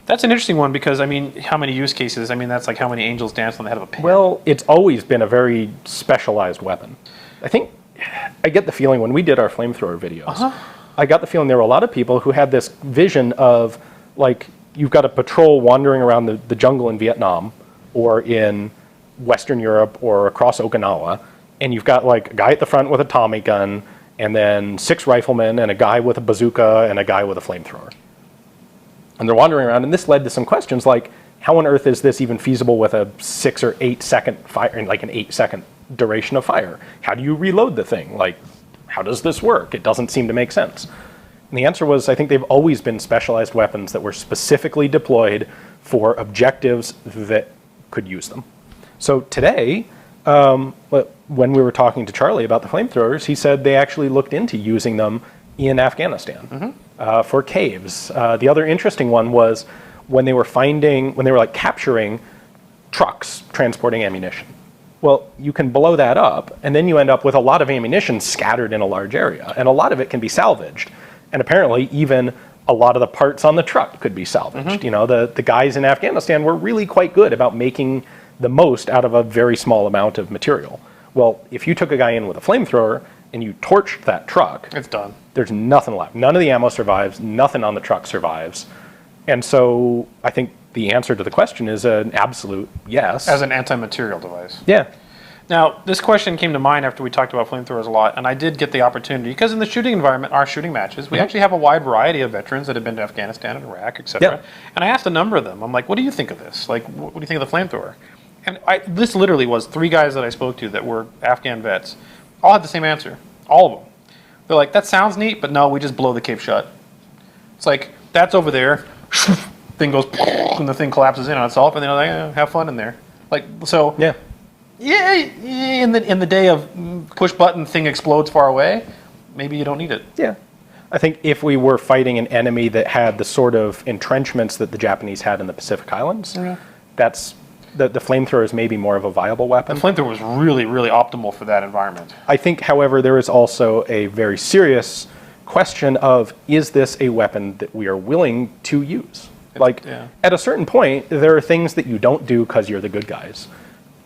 That's an interesting one because, how many use cases? That's like how many angels dance on the head of a pin. Well, it's always been a very specialized weapon. I get the feeling when we did our flamethrower videos, I got the feeling there were a lot of people who had this vision of, like, you've got a patrol wandering around the jungle in Vietnam or in Western Europe or across Okinawa, and you've got, like, a guy at the front with a Tommy gun and then 6 riflemen and a guy with a bazooka and a guy with a flamethrower. And they're wandering around, and this led to some questions like, how on earth is this even feasible with a 6 or 8 second fire, like an 8-second duration of fire? How do you reload the thing? Like, how does this work? It doesn't seem to make sense. And the answer was, I think they've always been specialized weapons that were specifically deployed for objectives that could use them. So today, when we were talking to Charlie about the flamethrowers, he said they actually looked into using them in Afghanistan for caves. The other interesting one was when they were like capturing trucks transporting ammunition. Well, you can blow that up, and then you end up with a lot of ammunition scattered in a large area, and a lot of it can be salvaged. And apparently, even a lot of the parts on the truck could be salvaged. You know, the guys in Afghanistan were really quite good about making the most out of a very small amount of material. Well, if you took a guy in with a flamethrower and you torched that truck, It's done. there's nothing left. None of the ammo survives. Nothing on the truck survives. And so I think the answer to the question is an absolute yes. As an anti-material device. Yeah. Now, this question came to mind after we talked about flamethrowers a lot, and I did get the opportunity, because in the shooting environment, our shooting matches, we actually have a wide variety of veterans that have been to Afghanistan and Iraq, etc. Yeah. And I asked a number of them, I'm like, what do you think of this? Like, what do you think of the flamethrower? And this literally was 3 guys that I spoke to that were Afghan vets. All had the same answer. All of them. They're like, that sounds neat, but no, we just blow the cape shut. It's like, that's over there, thing goes, and the thing collapses in on itself, and they're like, have fun in there. Like, so... Yeah. Yeah, in the day of push button, thing explodes far away, maybe you don't need it. Yeah. I think if we were fighting an enemy that had the sort of entrenchments that the Japanese had in the Pacific Islands, that's the flamethrower is maybe more of a viable weapon. The flamethrower was really, really optimal for that environment. I think, however, there is also a very serious question of, is this a weapon that we are willing to use? At a certain point, there are things that you don't do because you're the good guys.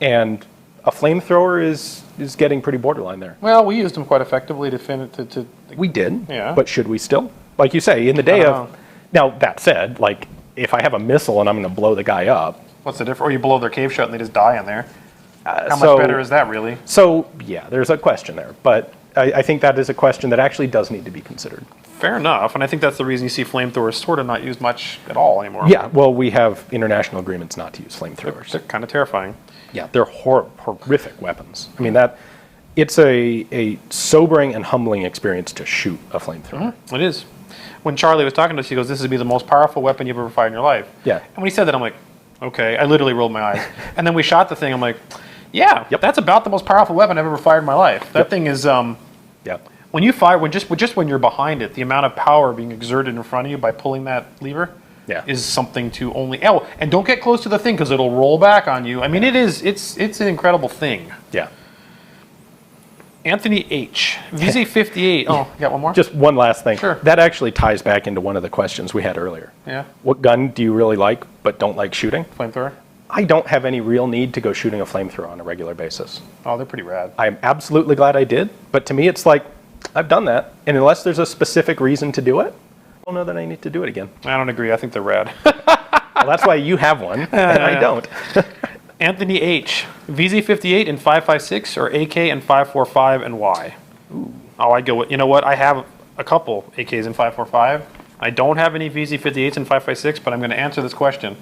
And a flamethrower is getting pretty borderline there. Well, we used them quite effectively to We did, yeah. But should we still? Like you say, in the day of... Now, that said, like, if I have a missile and I'm going to blow the guy up... What's the difference? Or you blow their cave shut and they just die in there. How much better is that, really? So, yeah, there's a question there. But I think that is a question that actually does need to be considered. Fair enough, and I think that's the reason you see flamethrowers sort of not used much at all anymore. Yeah, well, we have international agreements not to use flamethrowers. They're kind of terrifying. Yeah, they're horrific weapons. I mean, it's a sobering and humbling experience to shoot a flamethrower. It is. When Charlie was talking to us, he goes, this would be the most powerful weapon you've ever fired in your life. Yeah. And when he said that, I'm like, okay. I literally rolled my eyes. And then we shot the thing, I'm like, yeah, that's about the most powerful weapon I've ever fired in my life. That thing is, when you fire, when you're behind it, the amount of power being exerted in front of you by pulling that lever is something to only... Oh, and don't get close to the thing because it'll roll back on you. I mean, it's an incredible thing. Yeah. Anthony H. VZ58. Oh, you got one more? Just one last thing. Sure. That actually ties back into one of the questions we had earlier. Yeah. What gun do you really like but don't like shooting? Flamethrower? I don't have any real need to go shooting a flamethrower on a regular basis. Oh, they're pretty rad. I'm absolutely glad I did, but to me it's like, I've done that, and unless there's a specific reason to do it, I don't know that I need to do it again. I don't agree. I think they're rad. Well, that's why you have one, and I don't. Anthony H. VZ58 and 5.56 or AK and 5.45 and why? Ooh. Oh, I'd go with, you know what? I have a couple AKs and 5.45. I don't have any VZ58s and 5.56, but I'm going to answer this question.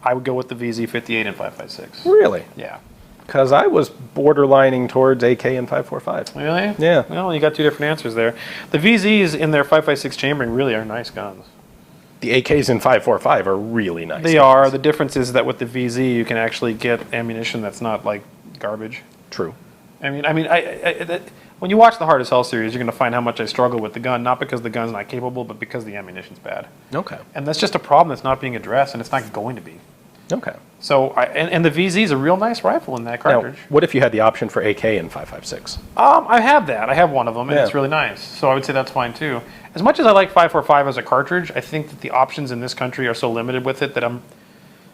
I would go with the VZ58 and 5.56. Really? Yeah. Because I was borderlining towards AK and 5.45. Really? Yeah. Well, you got two different answers there. The VZs in their 5.56 chambering really are nice guns. The AKs in 5.45 are really nice. They are. The difference is that with the VZ, you can actually get ammunition that's not like garbage. True. I mean, when you watch the Hard as Hell series, you're going to find how much I struggle with the gun, not because the gun's not capable, but because the ammunition's bad. Okay. And that's just a problem that's not being addressed, and it's not going to be. Okay. So, and the VZ is a real nice rifle in that cartridge. Now, what if you had the option for AK in 5.56? I have that. I have one of them, and Yeah. it's really nice. So I would say that's fine too. As much as I like 5.45 as a cartridge, I think that the options in this country are so limited with it that I'm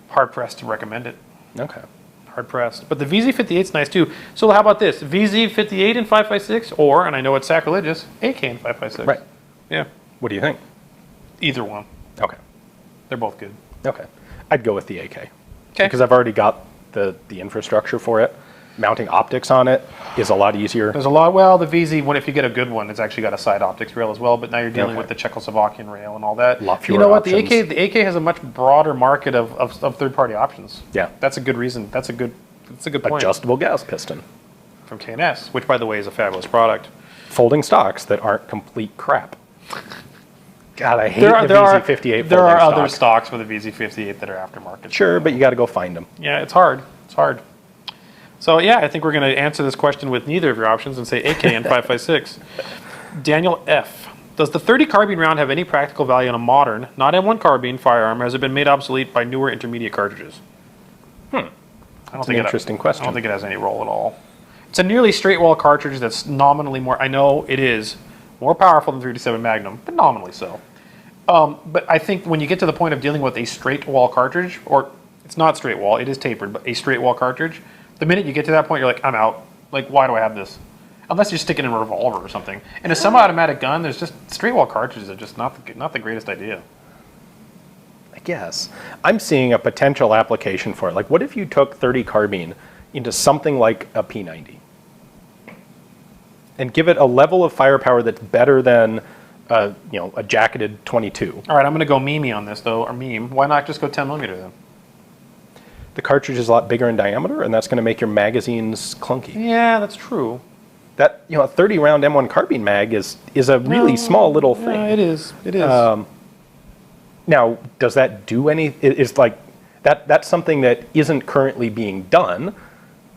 hard pressed to recommend it. Okay. Hard pressed. But the VZ58 is nice too. So how about this? VZ58 in 5.56, or, and I know it's sacrilegious, AK in 5.56. Right. Yeah. What do you think? Either one. Okay. They're both good. Okay. I'd go with the AK. Okay. Because I've already got the infrastructure for it. Mounting optics on it is a lot easier. There's a lot. Well, the VZ, if you get a good one, it's actually got a side optics rail as well. But now you're dealing with the Czechoslovakian rail and all that. A lot fewer You know what? options. The AK has a much broader market of third-party options. Yeah. That's a good reason. That's a good point. Adjustable gas piston. From K&S, which by the way is a fabulous product. Folding stocks that aren't complete crap. God, I hate There the VZ58 there are folding other stock. stocks for the VZ58 that are aftermarket. Sure, but you got to go find them. Yeah, it's hard. It's hard. So yeah, I think we're going to answer this question with neither of your options and say AK and 5.56. Daniel F. Does the 30 carbine round have any practical value in a modern, not M1 carbine firearm, or has it been made obsolete by newer intermediate cartridges? That's an interesting question. I don't think it has any role at all. It's a nearly straight wall cartridge that's nominally more, I know it is more powerful than 357 Magnum, but nominally so. But I think when you get to the point of dealing with a straight wall cartridge, or it's not straight wall, it is tapered, but a straight wall cartridge, the minute you get to that point, you're like, I'm out. Like, why do I have this? Unless you stick it in a revolver or something. In a semi-automatic gun, there's just straight wall cartridges are just not the greatest idea. I guess. I'm seeing a potential application for it. Like, what if you took 30 carbine into something like a P90 and give it a level of firepower that's better than a jacketed 22? All right, I'm going to go meme on this, though, or meme. Why not just go 10 millimeter then? The cartridge is a lot bigger in diameter, and that's going to make your magazines clunky. Yeah, that's true. That, a 30 round M1 carbine mag is a really small little thing. Yeah, it is. It is. Now, does that do any? Is like that's something that isn't currently being done,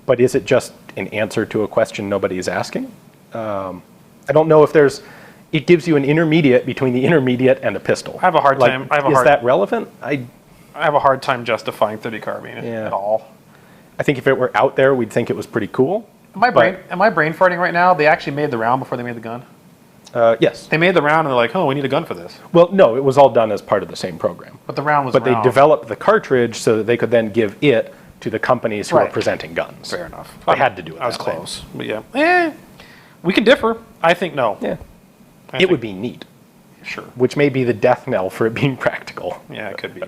but is it just an answer to a question nobody is asking? I don't know if there's. It gives you an intermediate between the intermediate and a pistol. I have a hard time. Is that relevant? I have a hard time justifying 30 carbine at all. I think if it were out there, we'd think it was pretty cool. Am I brain farting right now? They actually made the round before they made the gun? Yes. They made the round and they're like, oh, we need a gun for this. Well, no, it was all done as part of the same program. But the round was But they developed the cartridge so that they could then give it to the companies who are presenting guns. Fair enough. They had to do it I was that way. close. But yeah. We can differ. I think no. Yeah. It would be neat. Sure. Which may be the death knell for it being practical. Yeah, it could be.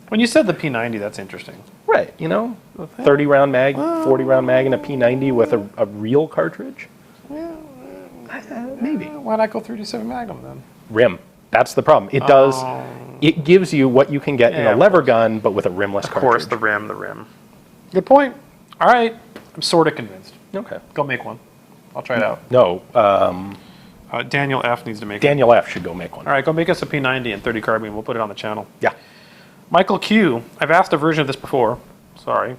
When you said the P90, that's interesting. Right, 30 round mag, 40 round mag in a P90 with a real cartridge? Maybe. Why not go 357 Magnum then? Rim. That's the problem. It does. It gives you what you can get in a lever gun, but with a rimless cartridge. Of course, the rim. Good point. All right. I'm sort of convinced. Okay. Go make one. I'll try it out. No. Daniel F needs to make Daniel F should go make one. All right, go make us a P90 and 30 carbine. We'll put it on the channel. Yeah. Michael Q. I've asked a version of this before. Sorry.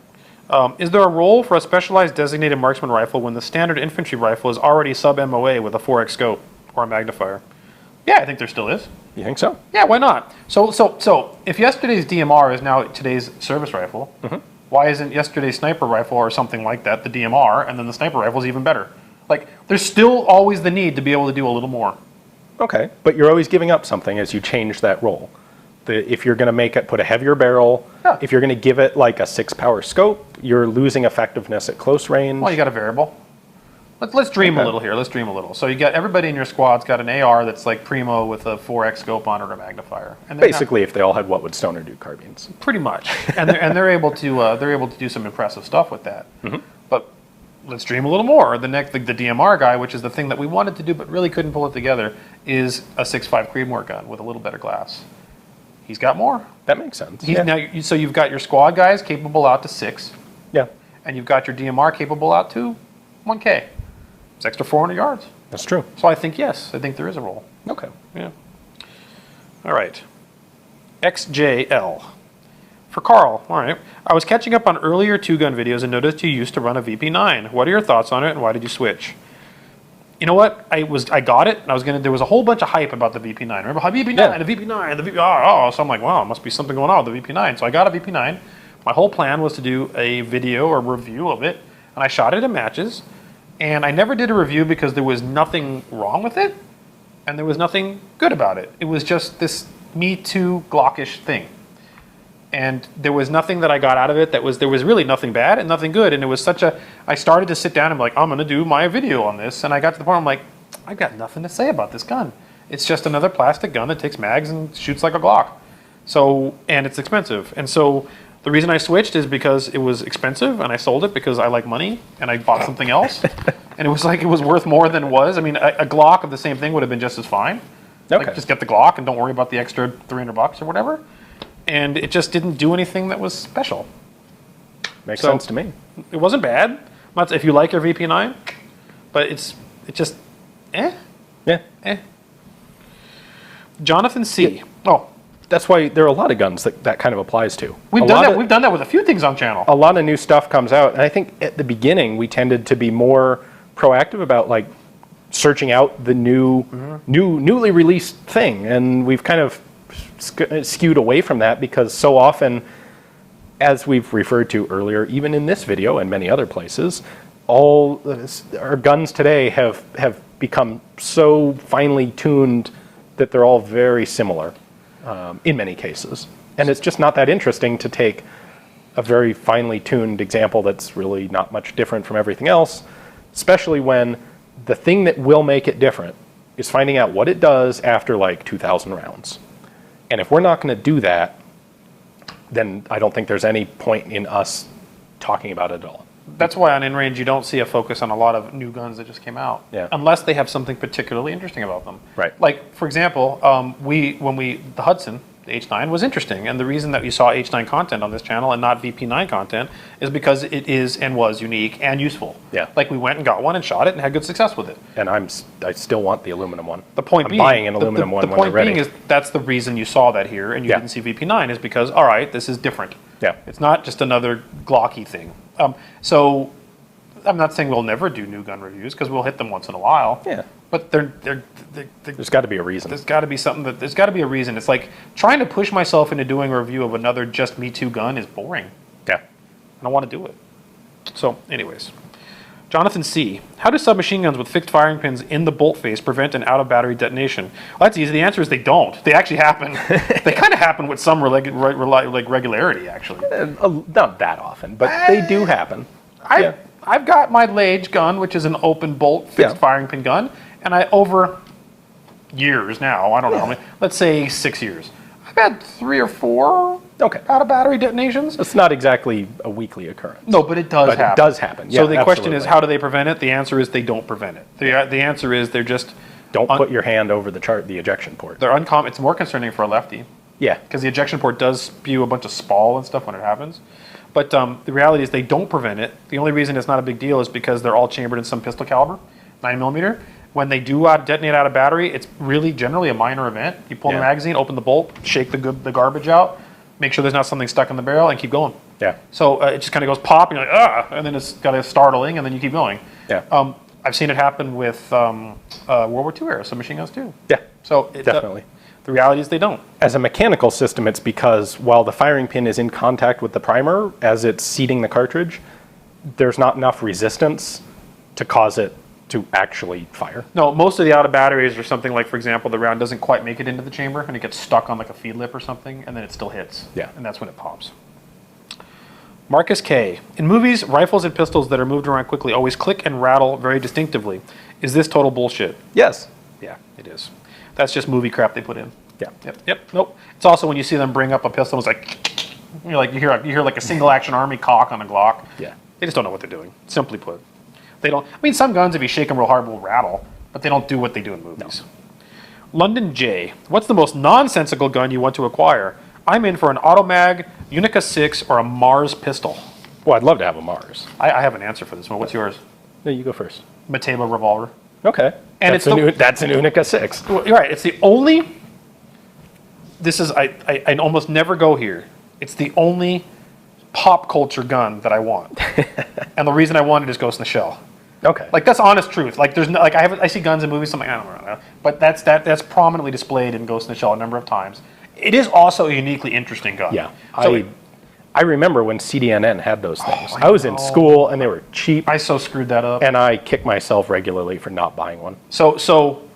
Is there a role for a specialized designated marksman rifle when the standard infantry rifle is already sub-MOA with a 4x scope or a magnifier? Yeah, I think there still is. You think so? Yeah, why not? So if yesterday's DMR is now today's service rifle, why isn't yesterday's sniper rifle or something like that the DMR, and then the sniper rifle is even better? Like, there's still always the need to be able to do a little more. Okay, but you're always giving up something as you change that role. If you're going to put a heavier barrel, if you're going to give it like a 6-power scope, you're losing effectiveness at close range. Well, you got a variable. Let's dream a little here. Let's dream a little. So you got everybody in your squad's got an AR that's like primo with a 4x scope on it or a magnifier. And basically, if they all had what would Stoner do carbines. Pretty much, and they're able to do some impressive stuff with that. But let's dream a little more. The DMR guy, which is the thing that we wanted to do but really couldn't pull it together, is a 6.5 Creedmoor gun with a little better glass. He's got more. That makes sense. So you've got your squad guys capable out to 6. Yeah. And you've got your DMR capable out to 1K. It's extra 400 yards. That's true. So I think, yes, I think there is a role. Okay. Yeah. All right. XJL. For Carl, all right. I was catching up on earlier 2-gun videos and noticed you used to run a VP9. What are your thoughts on it and why did you switch? You know what? I got it. And there was a whole bunch of hype about the VP9. Remember VP9, the VP9, the VP. So I'm like, wow, must be something going on with the VP9. So I got a VP9. My whole plan was to do a video or review of it, and I shot it in matches. And I never did a review because there was nothing wrong with it, and there was nothing good about it. It was just this Me Too Glockish thing. And there was nothing that I got out of it there was really nothing bad and nothing good. And it was I started to sit down and be like, I'm going to do my video on this. And I got to the point I'm like, I've got nothing to say about this gun. It's just another plastic gun that takes mags and shoots like a Glock. And it's expensive. And so the reason I switched is because it was expensive and I sold it because I like money and I bought something else. And it was worth more than it was. I mean, a Glock of the same thing would have been just as fine. Okay. Like, just get the Glock and don't worry about the extra $300 or whatever. And it just didn't do anything that was special. Makes sense to me. It wasn't bad. If you like your VP9, but it's just, Yeah. Jonathan C. Yeah. Oh, that's why there are a lot of guns that kind of applies to. We've done that with a few things on channel. A lot of new stuff comes out, and I think at the beginning we tended to be more proactive about like searching out the newly released thing, and we've kind of skewed away from that because so often, as we've referred to earlier, even in this video and many other places, all our guns today have become so finely tuned that they're all very similar in many cases. And it's just not that interesting to take a very finely tuned example that's really not much different from everything else, especially when the thing that will make it different is finding out what it does after like 2,000 rounds. And if we're not going to do that, then I don't think there's any point in us talking about it at all. That's why on InRange you don't see a focus on a lot of new guns that just came out, unless they have something particularly interesting about them. Right. Like, for example, the Hudson, the H9 was interesting, and the reason that you saw H9 content on this channel and not VP9 content is because it is and was unique and useful. Yeah. Like, we went and got one and shot it and had good success with it. And I still want the aluminum one. The point being, buying an aluminum one when they're ready. The point being is that's the reason you saw that here and you didn't see VP9 is because, all right, this is different. Yeah. It's not just another Glocky thing. So I'm not saying we'll never do new gun reviews because we'll hit them once in a while. Yeah. But there's got to be a reason. There's got to be something there's got to be a reason. It's like trying to push myself into doing a review of another just Me Too gun is boring. Yeah. I don't want to do it. So, anyways. Jonathan C. How do submachine guns with fixed firing pins in the bolt face prevent an out-of-battery detonation? Well, that's easy. The answer is they don't. They actually happen. They kind of happen with some regularity, actually. Not that often, but they do happen. I've got my Lage gun, which is an open bolt fixed firing pin gun, and over years now, I don't know how many, let's say 6 years, I've had 3 or 4 out-of-battery detonations. It's not exactly a weekly occurrence. No, but it does happen. It does happen. So the question is, how do they prevent it? The answer is they don't prevent it. The answer is they're just... Don't put your hand over the ejection port. They're uncommon. It's more concerning for a lefty. Yeah. Because the ejection port does spew a bunch of spall and stuff when it happens. But the reality is they don't prevent it. The only reason it's not a big deal is because they're all chambered in some pistol caliber, 9mm. When they do detonate out of battery, it's really generally a minor event. You pull the magazine, open the bolt, shake the garbage out, make sure there's not something stuck in the barrel, and keep going. Yeah. So it just kind of goes pop, and you're like, ah, and then it's got a startling, and then you keep going. Yeah. I've seen it happen with World War II era submachine guns too. Yeah. So definitely. The reality is they don't. As a mechanical system, it's because while the firing pin is in contact with the primer as it's seating the cartridge, there's not enough resistance to cause it to actually fire. No, most of the out of batteries are something like, for example, the round doesn't quite make it into the chamber and it gets stuck on like a feed lip or something, and then it still hits. Yeah. And that's when it pops. Markus K. In movies, rifles and pistols that are moved around quickly always click and rattle very distinctively. Is this total bullshit? Yes. Yeah, it is. That's just movie crap they put in. Yeah. Yep. Nope. It's also when you see them bring up a pistol, it's like, you hear like a single action army cock on a Glock. Yeah. They just don't know what they're doing. Simply put, they don't. I mean, some guns, if you shake them real hard, will rattle, but they don't do what they do in movies. No. London J. What's the most nonsensical gun you want to acquire? I'm in for an Automag, Unica 6, or a Mars pistol. Well, I'd love to have a Mars. I have an answer for this one. What's yours? No, you go first. Mateva revolver. Okay. And that's an Unica 6. Well, you're right. It's the only. This is I almost never go here. It's the only pop culture gun that I want, and the reason I want it is Ghost in the Shell. Okay. Like that's honest truth. Like there's no, like I see guns in movies. I'm like I don't know, but that's prominently displayed in Ghost in the Shell a number of times. It is also a uniquely interesting gun. Yeah. So I remember when CDNN had those things. I was in school and they were cheap. I so screwed that up. And I kick myself regularly for not buying one. So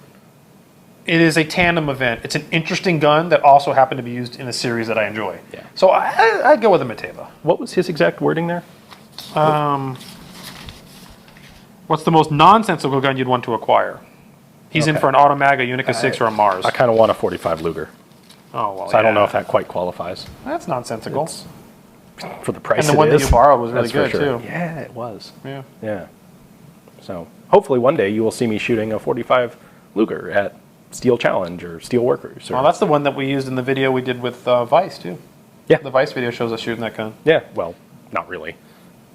it is a tandem event. It's an interesting gun that also happened to be used in a series that I enjoy. Yeah. So I'd go with a Mateva. What was his exact wording there? What's the most nonsensical gun you'd want to acquire? He's in for an Automag, a Unica 6, or a Mars. I kind of want a 45 Luger. Oh, well, So I don't know if that quite qualifies. That's nonsensical. For the price and the one that you borrowed was really good, too. Yeah, it was. Yeah. Yeah. So hopefully one day you will see me shooting a 45 Luger at Steel Challenge or Steel Workers. Well, that's the one that we used in the video we did with Vice, too. Yeah. The Vice video shows us shooting that gun. Yeah, well, not really.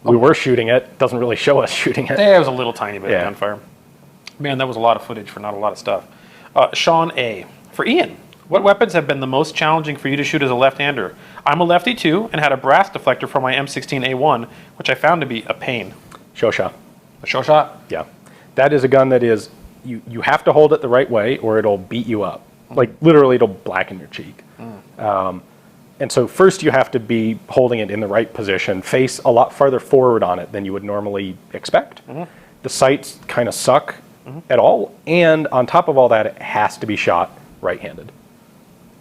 We were shooting it. Doesn't really show us shooting it. Yeah, it was a little tiny bit of gunfire. Man, that was a lot of footage for not a lot of stuff. Shawn A. For Ian, what weapons have been the most challenging for you to shoot as a left-hander? I'm a lefty, too, and had a brass deflector for my M16A1, which I found to be a pain. Show shot. A show shot? Yeah. That is a gun that is you have to hold it the right way or it'll beat you up. Like literally it'll blacken your cheek. And so first you have to be holding it in the right position, face a lot farther forward on it than you would normally expect. The sights kind of suck at all, and on top of all that, it has to be shot right-handed.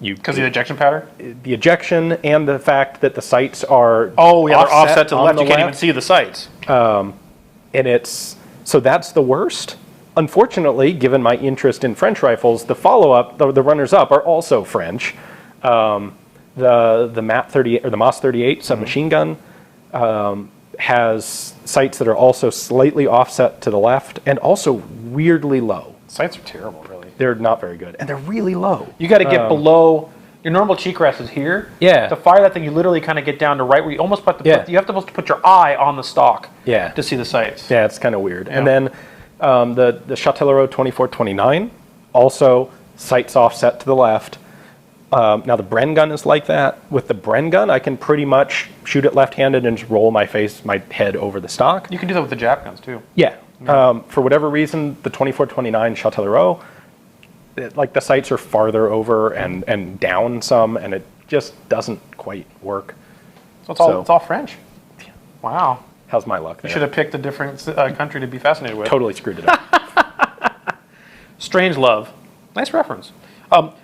Because the ejection pattern? The ejection and the fact that the sights are they're offset to the left. You can't even see the sights. And so that's the worst. Unfortunately, given my interest in French rifles, the follow-up, the runners-up are also French. The MAP 38 or the MOS 38 submachine gun has sights that are also slightly offset to the left and also weirdly low. Sights are terrible, really. They're not very good, and they're really low. You got to get below your normal cheek rest is here. Yeah. To fire that thing, you literally kind of get down to right where you almost you have to put your eye on the stock. Yeah. To see the sights. Yeah, it's kind of weird. Yeah. And then the Châtellerault 2429 also sights offset to the left. Now the Bren gun is like that. With the Bren gun, I can pretty much shoot it left-handed and just roll my head over the stock. You can do that with the Jap guns too. Yeah. For whatever reason, the 2429 Châtellerault, like the sights are farther over and down some, and it just doesn't quite work. So it's all French. Wow. How's my luck there? You should have picked a different country to be fascinated with. Totally screwed it up. Strangelove. Nice reference.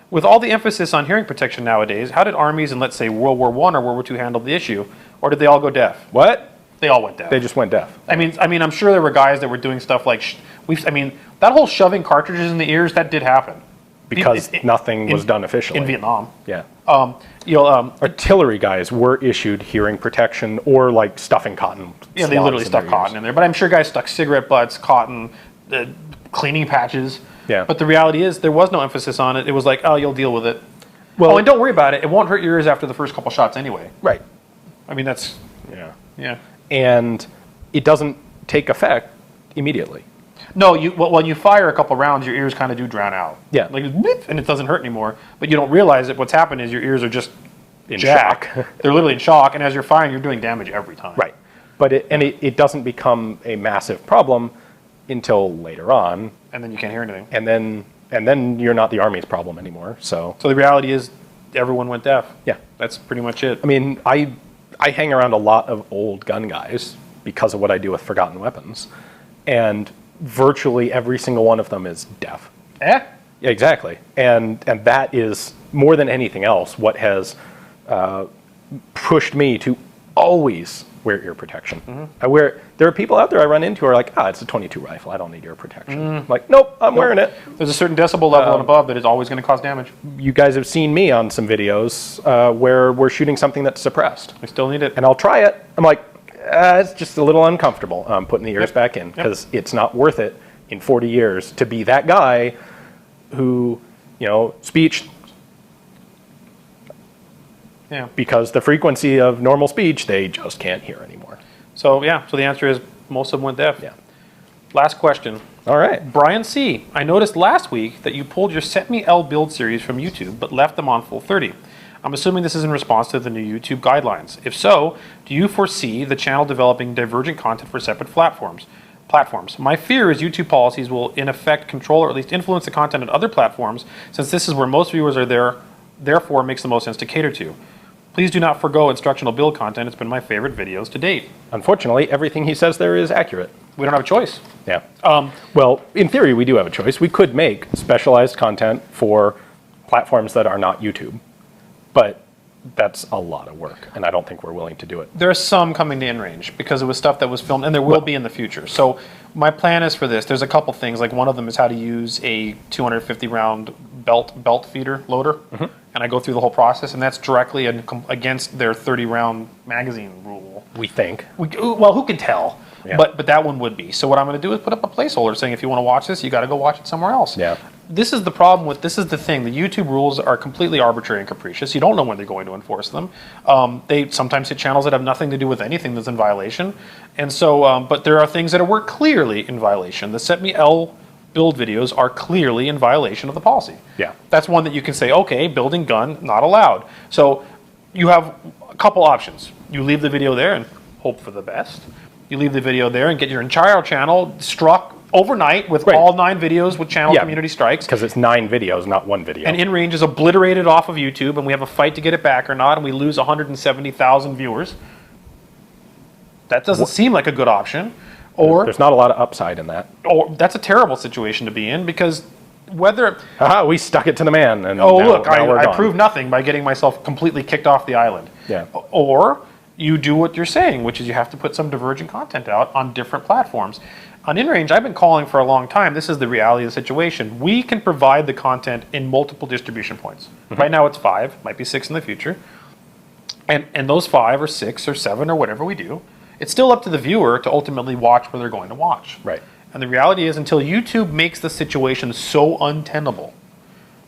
With all the emphasis on hearing protection nowadays, how did armies in, let's say, World War I or World War II handle the issue? Or did they all go deaf? What? They all went deaf. They just went deaf. I mean, I'm sure there were guys that were doing stuff like, that whole shoving cartridges in the ears, that did happen. Because nothing was done officially. In Vietnam. Yeah. Artillery guys were issued hearing protection or like stuffing cotton. Yeah, they literally stuck cotton in there. But I'm sure guys stuck cigarette butts, cotton, cleaning patches. Yeah. But the reality is there was no emphasis on it. It was like, oh, you'll deal with it. Well, and don't worry about it. It won't hurt your ears after the first couple shots anyway. Right. I mean, that's... Yeah. And it doesn't take effect immediately. No, when you fire a couple rounds, your ears kind of do drown out. Yeah. Like, and it doesn't hurt anymore. But you don't realize that what's happened is your ears are just in shock. They're literally in shock, and as you're firing, you're doing damage every time. Right. But it doesn't become a massive problem until later on. And then you can't hear anything. And then you're not the Army's problem anymore. So the reality is everyone went deaf. Yeah. That's pretty much it. I mean, I hang around a lot of old gun guys because of what I do with Forgotten Weapons. And virtually every single one of them is deaf. Yeah, exactly. And that is, more than anything else, what has pushed me to always wear ear protection. There are people out there I run into who are like, it's a 22 rifle, I don't need ear protection. I'm like, nope, I'm wearing it. There's a certain decibel level and above that is always going to cause damage. You guys have seen me on some videos where we're shooting something that's suppressed. I still need it. And I'll try it. I'm like, it's just a little uncomfortable. I'm putting the ears back in because it's not worth it in 40 years to be that guy who, speech. Yeah. Because the frequency of normal speech, they just can't hear anymore. So the answer is most of them went deaf. Yeah. Last question. All right. Brian C. I noticed last week that you pulled your Set Me L build series from YouTube, but left them on full 30. I'm assuming this is in response to the new YouTube guidelines. If so, do you foresee the channel developing divergent content for separate platforms? My fear is YouTube policies will in effect control or at least influence the content on other platforms, since this is where most viewers are there, therefore it makes the most sense to cater to. Please do not forgo instructional build content. It's been my favorite videos to date. Unfortunately, everything he says there is accurate. We don't have a choice. Yeah. Well, in theory, we do have a choice. We could make specialized content for platforms that are not YouTube, but that's a lot of work, and I don't think we're willing to do it. There's some coming to InRange because it was stuff that was filmed, and there will be in the future. So my plan is for this. There's a couple things. Like one of them is how to use a 250 round belt feeder loader, and I go through the whole process, and that's directly against their 30 round magazine rule. We think. Well, who can tell? Yeah. But that one would be. So what I'm going to do is put up a placeholder saying if you want to watch this, you got to go watch it somewhere else. Yeah. This is the problem with, this is the thing, the YouTube rules are completely arbitrary and capricious. You don't know when they're going to enforce them. They sometimes hit channels that have nothing to do with anything that's in violation. And so, but there are things that were clearly in violation. The Set Me L build videos are clearly in violation of the policy. Yeah. That's one that you can say, okay, building gun, not allowed. So you have a couple options. You leave the video there and hope for the best. You leave the video there and get your entire channel struck overnight with all 9 videos with channel community strikes. Because it's 9 videos, not 1 video. And InRange is obliterated off of YouTube, and we have a fight to get it back or not, and we lose 170,000 viewers. That doesn't seem like a good option. Or there's not a lot of upside in that. Or that's a terrible situation to be in, because whether... we stuck it to the man. And I proved nothing by getting myself completely kicked off the island. Yeah. Or you do what you're saying, which is you have to put some divergent content out on different platforms. On InRange, I've been calling for a long time. This is the reality of the situation. We can provide the content in multiple distribution points. Right now it's 5, might be 6 in the future. And those 5 or 6 or 7 or whatever we do, it's still up to the viewer to ultimately watch where they're going to watch. Right. And the reality is, until YouTube makes the situation so untenable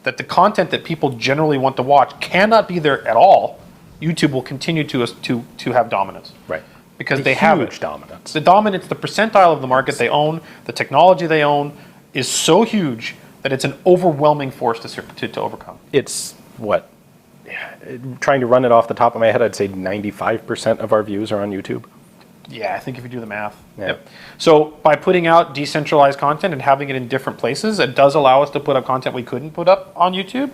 that the content that people generally want to watch cannot be there at all, YouTube will continue to have dominance. Right. Because they have huge dominance. The dominance, the percentile of the market they own, the technology they own, is so huge that it's an overwhelming force to overcome. It's what? Trying to run it off the top of my head, I'd say 95% of our views are on YouTube. Yeah, I think if you do the math. Yeah. Yep. So by putting out decentralized content and having it in different places, it does allow us to put up content we couldn't put up on YouTube.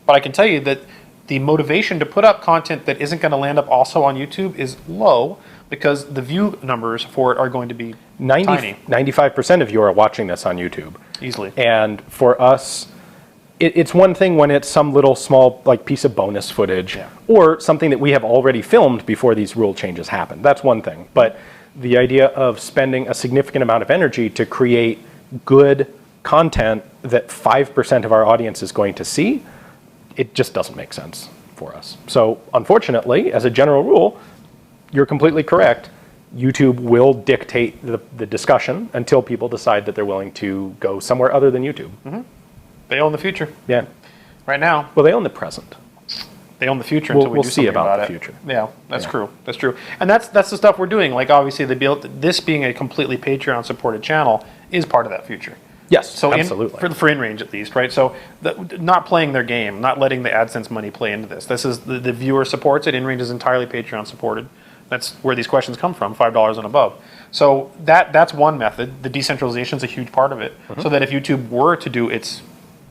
But I can tell you that the motivation to put up content that isn't going to land up also on YouTube is low, because the view numbers for it are going to be tiny. 95% of you are watching this on YouTube. Easily. And for us, it's one thing when it's some little small piece of bonus footage or something that we have already filmed before these rule changes happen. That's one thing. But the idea of spending a significant amount of energy to create good content that 5% of our audience is going to see, it just doesn't make sense for us. So unfortunately, as a general rule, you're completely correct. YouTube will dictate the discussion until people decide that they're willing to go somewhere other than YouTube. Mm-hmm. They own the future. Yeah. Right now. Well, they own the present. They own the future until we do see something about the it. future. Yeah, that's true. That's true. And that's the stuff we're doing. Like, obviously, this being a completely Patreon-supported channel is part of that future. Yes, so absolutely. For InRange, at least, right? So not playing their game, not letting the AdSense money play into this. This is the viewer supports it. InRange is entirely Patreon-supported. That's where these questions come from, $5 and above. So that's one method. The decentralization is a huge part of it. Mm-hmm. So that if YouTube were to do its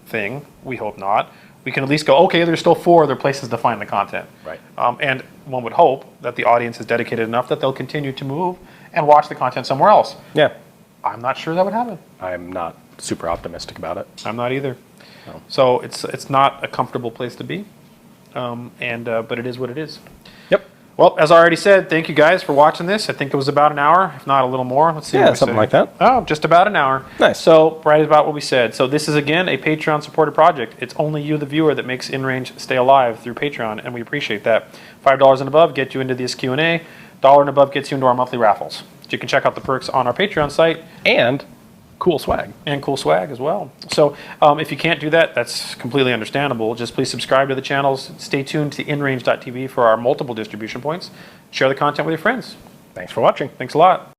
thing, we hope not, we can at least go, okay, there's still 4 other places to find the content. Right. And one would hope that the audience is dedicated enough that they'll continue to move and watch the content somewhere else. Yeah. I'm not sure that would happen. I'm not super optimistic about it. I'm not either. No. So it's not a comfortable place to be, but it is what it is. Yep. Well, as I already said, thank you guys for watching this. I think it was about an hour, if not a little more. Let's see. Yeah, something like that. Oh, just about an hour. Nice. So right about what we said. So this is, again, a Patreon-supported project. It's only you, the viewer, that makes InRange stay alive through Patreon, and we appreciate that. $5 and above get you into this Q&A. $1 and above gets you into our monthly raffles. You can check out the perks on our Patreon site. And cool swag. And cool swag as well. So if you can't do that, that's completely understandable. Just please subscribe to the channels. Stay tuned to inrange.tv for our multiple distribution points. Share the content with your friends. Thanks for watching. Thanks a lot.